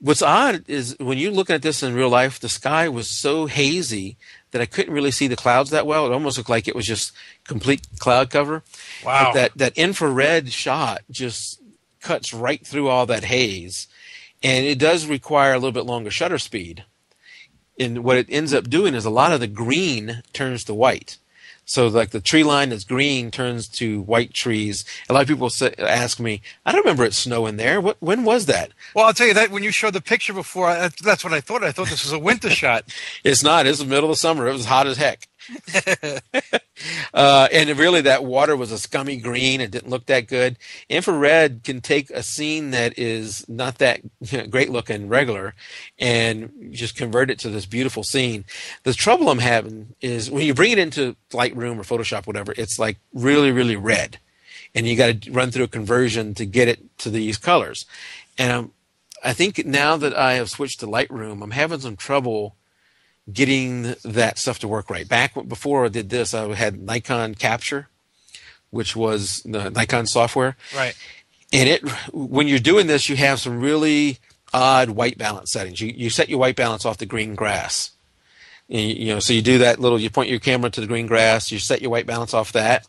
[SPEAKER 1] what's odd is when you're looking at this in real life, the sky was so hazy that I couldn't really see the clouds that well. It almost looked like it was just complete cloud cover.
[SPEAKER 2] Wow.
[SPEAKER 1] But that infrared shot just cuts right through all that haze. And it does require a little bit longer shutter speed. And what it ends up doing is a lot of the green turns to white. So like the tree line that's green turns to white trees. A lot of people ask me, I don't remember it snowing there. When was that?
[SPEAKER 2] Well, I'll tell you that when you showed the picture before, that's what I thought. I thought this was a winter shot.
[SPEAKER 1] It's not. It's the middle of summer. It was hot as heck. And really that water was a scummy green. It didn't look that good. Infrared can take a scene that is not that great looking regular and just convert it to this beautiful scene. The trouble I'm having is when you bring it into Lightroom or Photoshop, whatever, it's like really, really red. And you got to run through a conversion to get it to these colors. And I think now that I have switched to Lightroom, I'm having some trouble getting that stuff to work right. Back before I did this, I had Nikon Capture, which was the Nikon software.
[SPEAKER 2] Right.
[SPEAKER 1] And when you're doing this, you have some really odd white balance settings. You set your white balance off the green grass. And, so you do that you point your camera to the green grass, you set your white balance off that.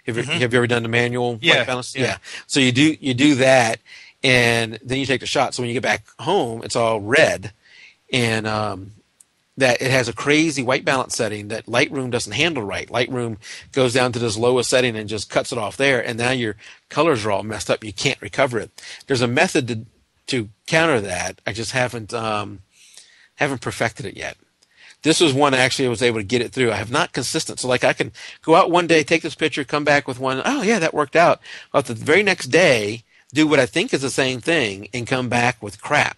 [SPEAKER 1] Have you ever done the manual white balance? Yeah. So you do that, and then you take the shot. So when you get back home, it's all red. And, that it has a crazy white balance setting that Lightroom doesn't handle right. Lightroom goes down to this lowest setting and just cuts it off there, and now your colors are all messed up. You can't recover it. There's a method to counter that. I just haven't perfected it yet. This was one actually I was able to get it through. I have not consistent. So like I can go out one day, take this picture, come back with one. Oh yeah, that worked out. But the very next day, do what I think is the same thing and come back with crap.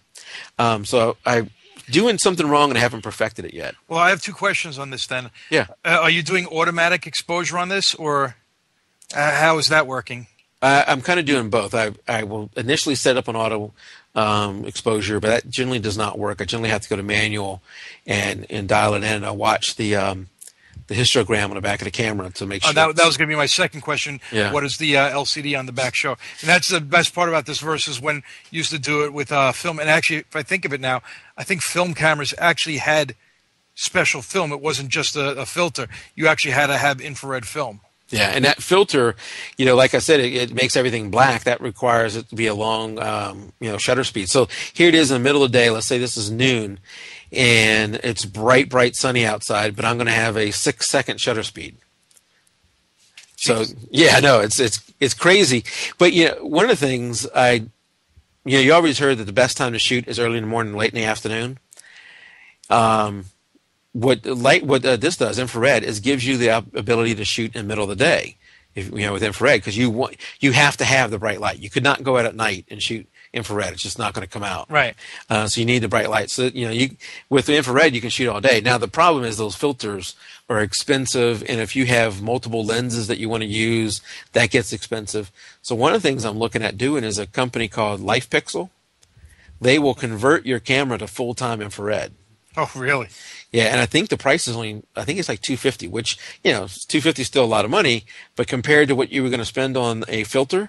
[SPEAKER 1] So I doing something wrong and I haven't perfected it yet.
[SPEAKER 2] Well, I have two questions on this then.
[SPEAKER 1] Yeah.
[SPEAKER 2] Are you doing automatic exposure on this, or how is that working?
[SPEAKER 1] I'm kind of doing both. I will initially set up an auto exposure, but that generally does not work. I generally have to go to manual and dial it in. And I watch the histogram on the back of the camera to make sure.
[SPEAKER 2] That was going to be my second question.
[SPEAKER 1] Yeah.
[SPEAKER 2] What does the LCD on the back show? And that's the best part about this versus when you used to do it with film. And actually, if I think of it now, I think film cameras actually had special film. It wasn't just a filter. You actually had to have infrared film.
[SPEAKER 1] Yeah, and that filter, like I said, it makes everything black. That requires it to be a long, shutter speed. So here it is in the middle of the day. Let's say this is noon, and it's bright sunny outside, but I'm going to have a 6-second shutter speed. So yeah, no, it's crazy. But one of the things you always heard that the best time to shoot is early in the morning, late in the afternoon. What this does, infrared, is gives you the ability to shoot in the middle of the day, with infrared, because you have to have the bright light. You could not go out at night and shoot infrared. It's just not going to come out.
[SPEAKER 2] Right.
[SPEAKER 1] So you need the bright light. So with the infrared, you can shoot all day. Now the problem is those filters are expensive, and if you have multiple lenses that you want to use, that gets expensive. So one of the things I'm looking at doing is a company called LifePixel. They will convert your camera to full-time infrared.
[SPEAKER 2] Oh, really?
[SPEAKER 1] Yeah, and I think the price is I think it's like $250, which, $250 is still a lot of money, but compared to what you were going to spend on a filter,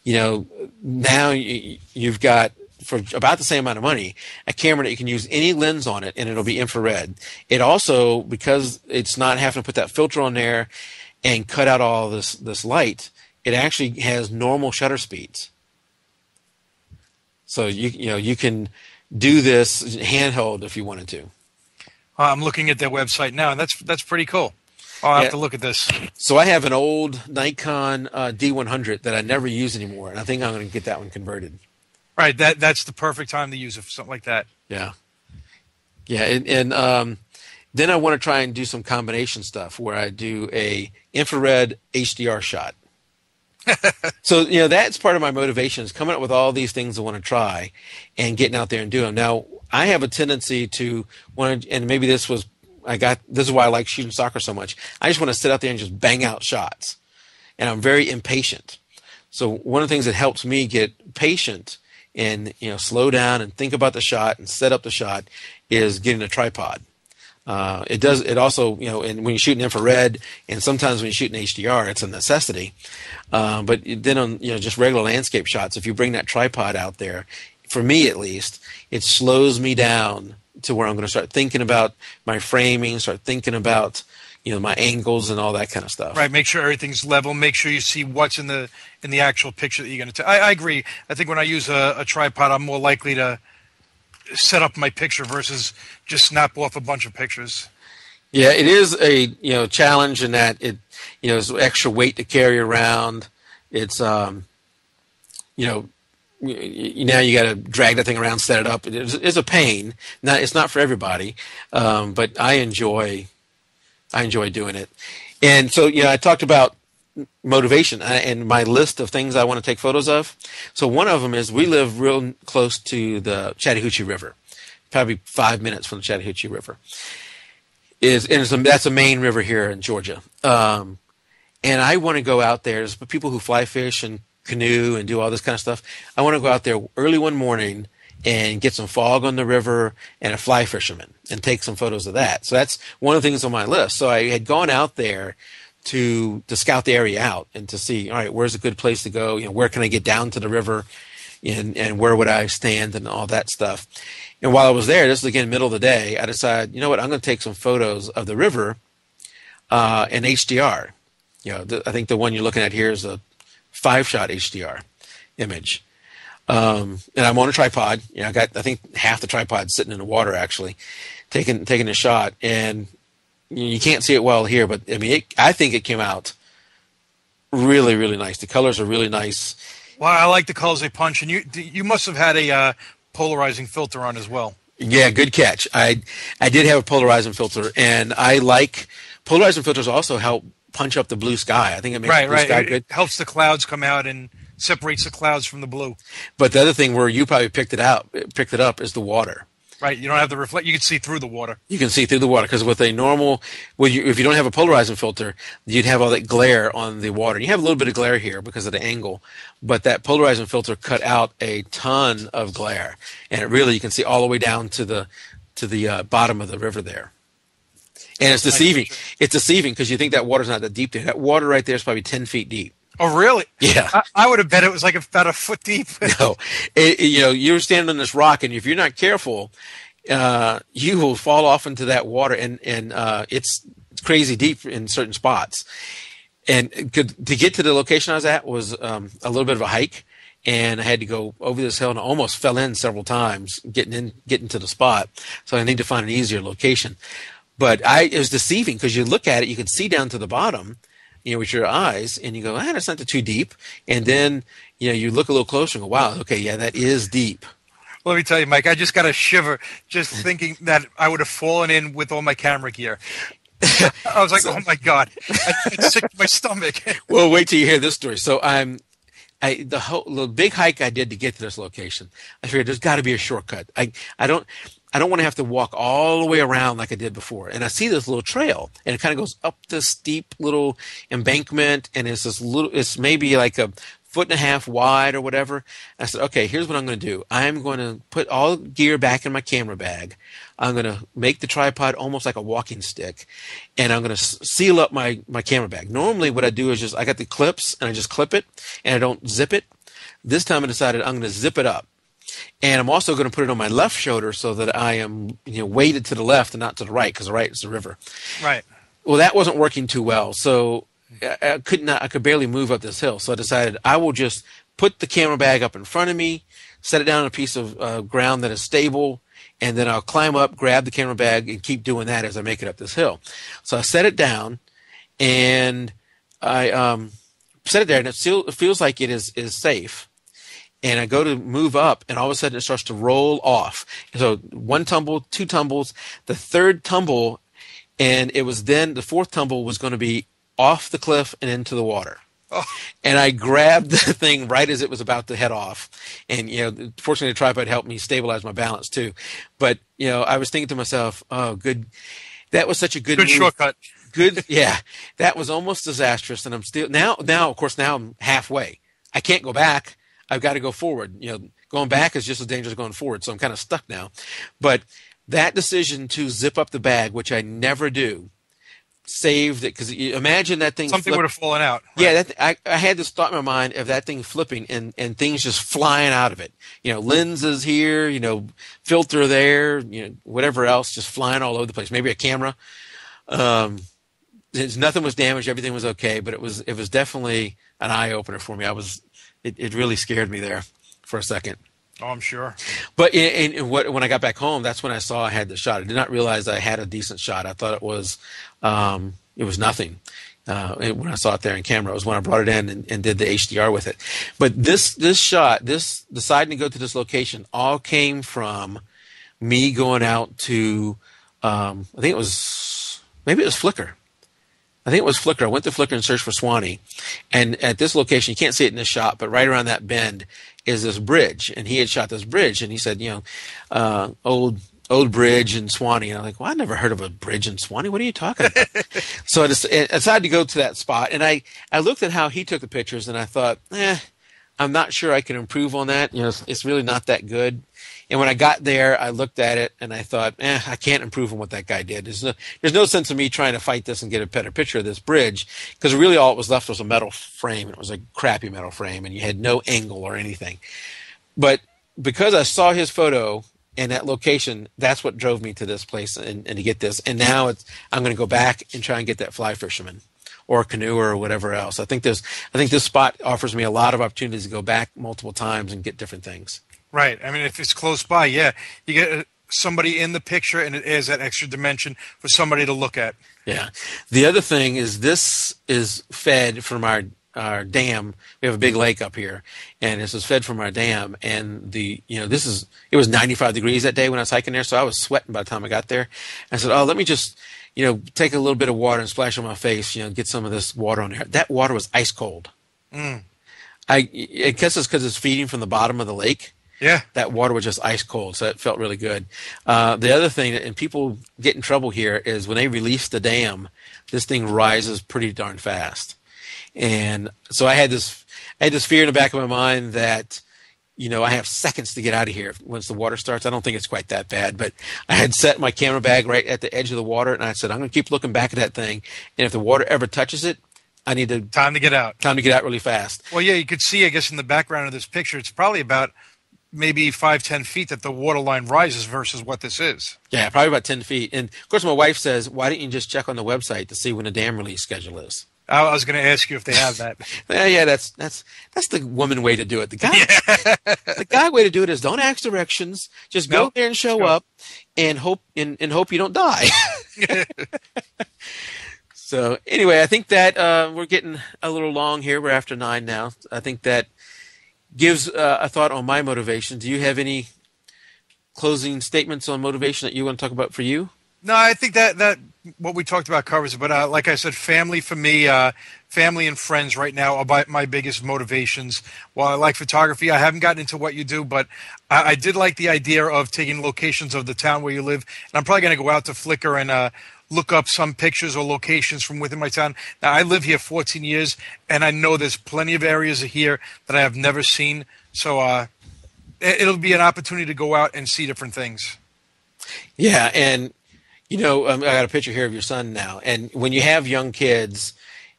[SPEAKER 1] now you've got, for about the same amount of money, a camera that you can use any lens on it, and it'll be infrared. It also, because it's not having to put that filter on there and cut out all this light, it actually has normal shutter speeds. So you can do this handheld if you wanted to.
[SPEAKER 2] I'm looking at their website now, and that's pretty cool. I'll have to look at this.
[SPEAKER 1] So I have an old Nikon D100 that I never use anymore, and I think I'm going to get that one converted.
[SPEAKER 2] Right, that's the perfect time to use it for something like that.
[SPEAKER 1] Yeah, yeah, and then I want to try and do some combination stuff where I do a infrared HDR shot. So, that's part of my motivation, is coming up with all these things I want to try and getting out there and doing them. Now, I have a tendency to want to, and maybe this is why I like shooting soccer so much. I just want to sit out there and just bang out shots. And I'm very impatient. So one of the things that helps me get patient and, slow down and think about the shot and set up the shot is getting a tripod. It also, and when you shoot in infrared, and sometimes when you shoot in HDR, it's a necessity. But then on, just regular landscape shots, if you bring that tripod out there, for me at least, it slows me down to where I'm going to start thinking about my framing, start thinking about, my angles and all that kind of stuff.
[SPEAKER 2] Right. Make sure everything's level. Make sure you see what's in the actual picture that you're going to take. I agree. I think when I use a tripod, I'm more likely to set up my picture versus just snap off a bunch of pictures.
[SPEAKER 1] Yeah, it is a challenge in that it it's extra weight to carry around. It's now you got to drag that thing around, set it up. It's a pain. It's not for everybody, but I enjoy doing it. And so I talked about motivation and my list of things I want to take photos of. So one of them is we live real close to the Chattahoochee River, probably 5 minutes from the Chattahoochee River. That's a main river here in Georgia. And I want to go out there. There's people who fly fish and canoe and do all this kind of stuff. I want to go out there early one morning and get some fog on the river and a fly fisherman and take some photos of that. So that's one of the things on my list. So I had gone out there to scout the area out and to see, all right, where's a good place to go? Where can I get down to the river, and where would I stand and all that stuff. And while I was there, this is again middle of the day, I decided, I'm going to take some photos of the river in HDR. I think the one you're looking at here is a 5-shot HDR image. And I'm on a tripod. I got, I think, half the tripod sitting in the water actually, taking a shot. And you can't see it well here, but I mean, I think it came out really, really nice. The colors are really nice.
[SPEAKER 2] Well, I like the colors they punch, and you must have had a polarizing filter on as well.
[SPEAKER 1] Yeah, good catch. I did have a polarizing filter, and I like polarizing filters. Also help punch up the blue sky. I think it makes the blue sky good.
[SPEAKER 2] It helps the clouds come out and separates the clouds from the blue.
[SPEAKER 1] But the other thing where you probably picked it up is the water.
[SPEAKER 2] Right, you don't have the reflect. You can see through the water.
[SPEAKER 1] You can see through the water because with a normal, if you don't have a polarizing filter, you'd have all that glare on the water. You have a little bit of glare here because of the angle, but that polarizing filter cut out a ton of glare, and it really you can see all the way down to the bottom of the river there. And it's deceiving. It's deceiving because you think that water's not that deep there. That water right there is probably 10 feet deep.
[SPEAKER 2] Oh, really?
[SPEAKER 1] Yeah.
[SPEAKER 2] I would have bet it was like about a foot deep.
[SPEAKER 1] No. You're standing on this rock, and if you're not careful, you will fall off into that water, and it's crazy deep in certain spots. And to get to the location I was at was a little bit of a hike, and I had to go over this hill, and I almost fell in several times getting to the spot. So I need to find an easier location. But it was deceiving because you look at it, you can see down to the bottom, with your eyes, and you go, that's not too deep. And then, you look a little closer and go, wow, okay, yeah, that is deep.
[SPEAKER 2] Let me tell you, Mike, I just got a shiver just thinking that I would have fallen in with all my camera gear. I was like, oh my God, it's sick to my stomach.
[SPEAKER 1] Well, wait till you hear this story. So the big hike I did to get to this location, I figured there's got to be a shortcut. I don't I don't want to have to walk all the way around like I did before. And I see this little trail, and it kind of goes up this steep little embankment, and it's maybe like a foot and a half wide or whatever. I said, okay, here's what I'm going to do. I'm going to put all gear back in my camera bag. I'm going to make the tripod almost like a walking stick, and I'm going to seal up my camera bag. Normally what I do is I got the clips, and I just clip it, and I don't zip it. This time I decided I'm going to zip it up. And I'm also going to put it on my left shoulder so that I am, weighted to the left and not to the right, because the right is the river.
[SPEAKER 2] Right.
[SPEAKER 1] Well, that wasn't working too well, so I could barely move up this hill. So I decided I will just put the camera bag up in front of me, set it down on a piece of ground that is stable, and then I'll climb up, grab the camera bag, and keep doing that as I make it up this hill. So I set it down, and I set it there, and it feels like it is safe. And I go to move up, and all of a sudden it starts to roll off. So one tumble, two tumbles, the third tumble, and the fourth tumble was going to be off the cliff and into the water.
[SPEAKER 2] Oh.
[SPEAKER 1] And I grabbed the thing right as it was about to head off. And, fortunately the tripod helped me stabilize my balance too. But, I was thinking to myself, oh, good. That was such a good move.
[SPEAKER 2] Shortcut.
[SPEAKER 1] Good. Yeah. That was almost disastrous. And I'm still now, of course, now I'm halfway. I can't go back. I've got to go forward. Going back is just as dangerous as going forward. So I'm kind of stuck now. But that decision to zip up the bag, which I never do, saved it. Because imagine that thing.
[SPEAKER 2] Something would have fallen out. Right?
[SPEAKER 1] Yeah, I had this thought in my mind of that thing flipping and things just flying out of it. Lenses here, filter there, whatever else, just flying all over the place. Maybe a camera. Nothing was damaged. Everything was okay. But it was definitely an eye opener for me. It really scared me there for a second.
[SPEAKER 2] Oh, I'm sure.
[SPEAKER 1] But when I got back home, that's when I saw I had the shot. I did not realize I had a decent shot. I thought it was nothing. When I saw it there in camera, it was when I brought it in and did the HDR with it. But this shot, deciding to go to this location, all came from me going out to, maybe it was Flickr. I think it was Flickr. I went to Flickr and searched for Swanee. And at this location, you can't see it in this shot, but right around that bend is this bridge. And he had shot this bridge, and he said, old bridge in Swanee. And I'm like, well, I never heard of a bridge in Swanee. What are you talking about? So I decided to go to that spot. And I looked at how he took the pictures, and I thought, I'm not sure I can improve on that. It's really not that good. And when I got there, I looked at it and I thought, I can't improve on what that guy did. There's no sense of me trying to fight this and get a better picture of this bridge, because really all it was left was a metal frame, and it was a crappy metal frame, and you had no angle or anything. But because I saw his photo and that location, that's what drove me to this place and to get this. And now I'm going to go back and try and get that fly fisherman or canoe or whatever else. I think this spot offers me a lot of opportunities to go back multiple times and get different things.
[SPEAKER 2] Right. I mean, if it's close by, yeah, you get somebody in the picture, and it adds that extra dimension for somebody to look at.
[SPEAKER 1] Yeah. The other thing is this is fed from our dam. We have a big lake up here, and this is fed from our dam. And it was 95 degrees that day when I was hiking there, so I was sweating by the time I got there. I said, oh, let me just, take a little bit of water and splash on my face, get some of this water on there. That water was ice cold. I guess it's because it's feeding from the bottom of the lake.
[SPEAKER 2] Yeah.
[SPEAKER 1] That water was just ice cold, so it felt really good. The other thing, and people get in trouble here, is when they release the dam, this thing rises pretty darn fast. And so I had this fear in the back of my mind that, I have seconds to get out of here once the water starts. I don't think it's quite that bad, but I had set my camera bag right at the edge of the water, and I said, I'm going to keep looking back at that thing, and if the water ever touches it, I need to...
[SPEAKER 2] Time to get out.
[SPEAKER 1] Time to get out really fast.
[SPEAKER 2] Well, yeah, you could see, I guess, in the background of this picture, it's probably about maybe 5-10 feet that the water line rises versus what this is.
[SPEAKER 1] Yeah, probably about 10 feet. And of course, my wife says, why didn't you just check on the website to see when the dam release schedule is?
[SPEAKER 2] I was going to ask you if they have that.
[SPEAKER 1] Yeah, that's the woman way to do it. The guy way to do it is don't ask directions. Just go there and show up and hope you don't die. So anyway, I think that we're getting a little long here. We're after 9 now. I think that gives a thought on my motivation. Do you have any closing statements on motivation that you want to talk about for you?
[SPEAKER 2] No, I think that what we talked about covers it. But like I said, family for me, family and friends right now are my biggest motivations. While I like photography, I haven't gotten into what you do, but I did like the idea of taking locations of the town where you live. And I'm probably going to go out to Flickr and look up some pictures or locations from within my town. Now, I live here 14 years, and I know there's plenty of areas here that I have never seen. So it'll be an opportunity to go out and see different things.
[SPEAKER 1] Yeah, and I got a picture here of your son now, and when you have young kids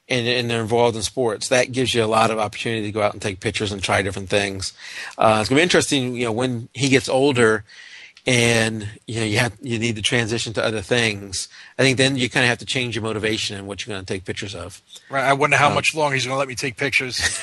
[SPEAKER 1] and they're involved in sports, that gives you a lot of opportunity to go out and take pictures and try different things. It's gonna be interesting, when he gets older, and you need to transition to other things. I think then you kind of have to change your motivation and what you're going to take pictures of.
[SPEAKER 2] Right. I wonder how much longer he's going to let me take pictures.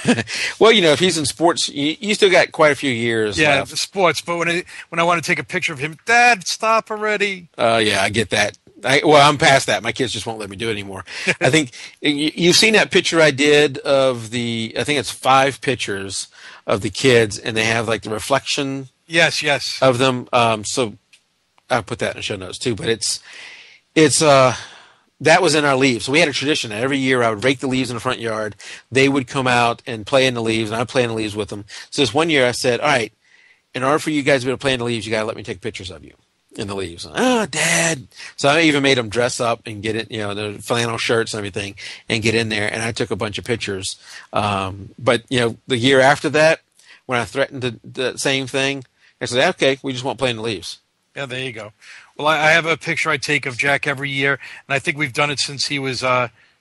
[SPEAKER 1] Well, if he's in sports, you still got quite a few years
[SPEAKER 2] Yeah,
[SPEAKER 1] left.
[SPEAKER 2] sports. But when I want to take a picture of him, Dad, stop already.
[SPEAKER 1] Yeah, I get that. I'm past that. My kids just won't let me do it anymore. I think you've seen that picture I did of I think it's 5 pictures of the kids, and they have like the reflection.
[SPEAKER 2] Yes.
[SPEAKER 1] Of them. So I'll put that in the show notes too. But it's that was in our leaves. So we had a tradition that every year I would rake the leaves in the front yard. They would come out and play in the leaves, and I'd play in the leaves with them. So this one year I said, all right, in order for you guys to be able to play in the leaves, you got to let me take pictures of you in the leaves. Oh, Dad. So I even made them dress up and get it, the flannel shirts and everything, and get in there. And I took a bunch of pictures. But the year after that, when I threatened the same thing, I said, okay, we just won't play in the leaves.
[SPEAKER 2] Yeah, there you go. Well, I have a picture I take of Jack every year, and I think we've done it since he was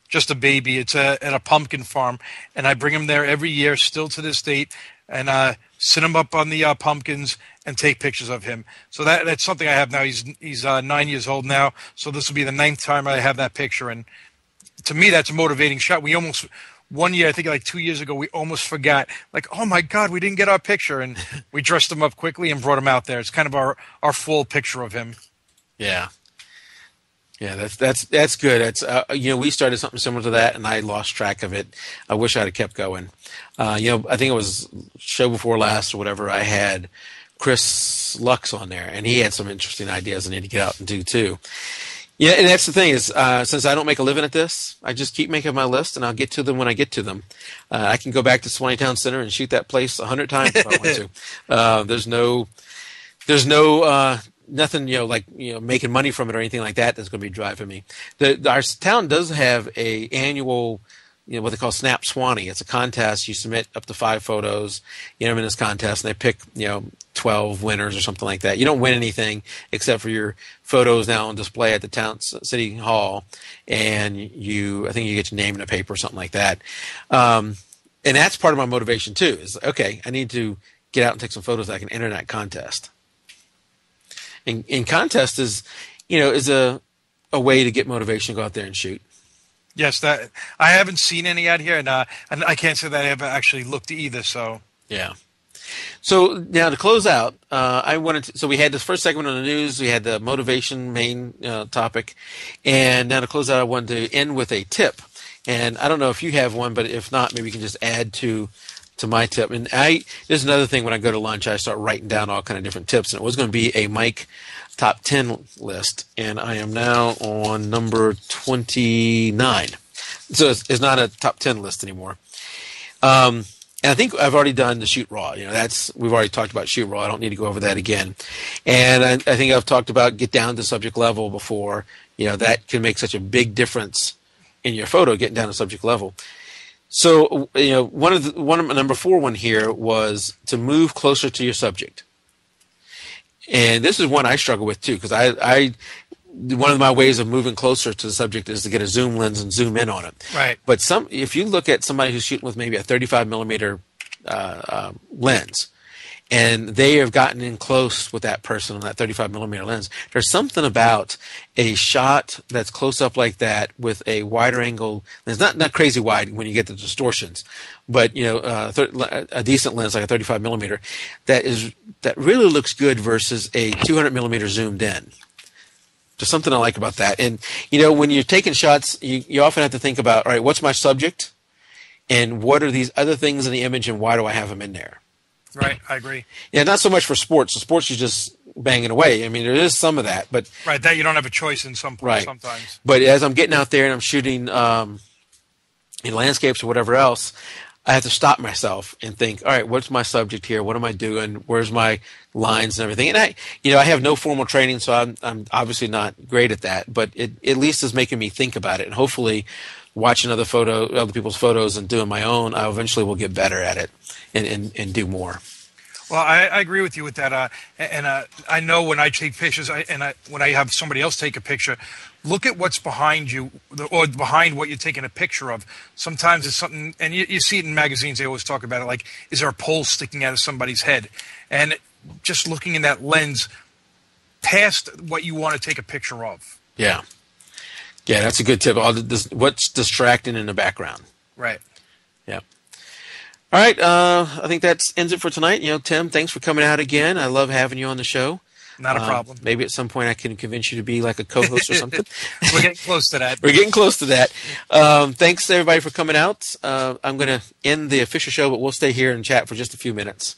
[SPEAKER 2] just a baby. It's at a pumpkin farm, and I bring him there every year, still to this date, and sit him up on the pumpkins and take pictures of him. So that's something I have now. He's 9 years old now, so this will be the 9th time I have that picture, and to me, that's a motivating shot. One year, I think like 2 years ago, we almost forgot. Like, oh my God, we didn't get our picture, and we dressed him up quickly and brought him out there. It's kind of our full picture of him.
[SPEAKER 1] Yeah, that's good. It's we started something similar to that, and I lost track of it. I wish I'd have kept going. I think it was show before last or whatever. I had Chris Lux on there, and he had some interesting ideas I need to get out and do too. Yeah, and that's the thing is, since I don't make a living at this, I just keep making my list, and I'll get to them when I get to them. I can go back to Swanee Town Center and shoot that place 100 times if I want to. There's no nothing making money from it or anything like that that's going to be driving me. Our town does have a annual what they call Snap Swanee. It's a contest. You submit up to 5 photos, in this contest, and they pick 12 winners or something like that. You don't win anything except for your photos now on display at the town city hall, and I think you get your name in a paper or something like that. And that's part of my motivation too. Is okay, I need to get out and take some photos that I can enter that contest. And contest is a way to get motivation to go out there and shoot.
[SPEAKER 2] Yes, that I haven't seen any out here, and I can't say that I ever actually looked either. So
[SPEAKER 1] yeah. So now to close out, so we had this first segment on the news, we had the motivation main topic, and now to close out, I wanted to end with a tip. And I don't know if you have one, but if not, maybe you can just add to my tip. And there's another thing when I go to lunch, I start writing down all kind of different tips, and it was going to be a Mike top 10 list, and I am now on number 29. So it's not a top 10 list anymore. And I think I've already done the shoot raw. We've already talked about shoot raw. I don't need to go over that again. And I think I've talked about get down to subject level before. That can make such a big difference in your photo, getting down to subject level. So, one of my number 4 one here was to move closer to your subject. And this is one I struggle with too, because one of my ways of moving closer to the subject is to get a zoom lens and zoom in on it.
[SPEAKER 2] Right.
[SPEAKER 1] But if you look at somebody who's shooting with maybe a 35 millimeter lens, and they have gotten in close with that person on that 35 millimeter lens, there's something about a shot that's close up like that with a wider angle. It's not crazy wide when you get the distortions, but a decent lens like a 35 millimeter that really looks good versus a 200 millimeter zoomed in. There's something I like about that. And when you're taking shots, you often have to think about, all right, what's my subject, and what are these other things in the image, and why do I have them in there?
[SPEAKER 2] Right, I agree.
[SPEAKER 1] Yeah, not so much for sports. The sports, you just banging away. I mean, there is some of that, but
[SPEAKER 2] Right, that you don't have a choice in some
[SPEAKER 1] right.
[SPEAKER 2] sometimes.
[SPEAKER 1] But as I'm getting out there and I'm shooting in landscapes or whatever else, I have to stop myself and think, all right, what's my subject here? What am I doing? Where's my lines and everything? And I have no formal training, so I'm obviously not great at that, but it at least is making me think about it. And hopefully watching other people's photos and doing my own, I eventually will get better at it and do more.
[SPEAKER 2] Well, I agree with you with that. I know when I take pictures, when I have somebody else take a picture, look at what's behind you or behind what you're taking a picture of. Sometimes it's something, and you see it in magazines. They always talk about it, like, is there a pole sticking out of somebody's head? And just looking in that lens past what you want to take a picture of.
[SPEAKER 1] Yeah. Yeah, that's a good tip. What's distracting in the background?
[SPEAKER 2] Right.
[SPEAKER 1] Yeah. All right. I think that ends it for tonight. Tim, thanks for coming out again. I love having you on the show.
[SPEAKER 2] Not a problem.
[SPEAKER 1] Maybe at some point I can convince you to be like a co-host or something.
[SPEAKER 2] We're getting close to that.
[SPEAKER 1] We're getting close to that. Thanks everybody for coming out. I'm going to end the official show, but we'll stay here and chat for just a few minutes.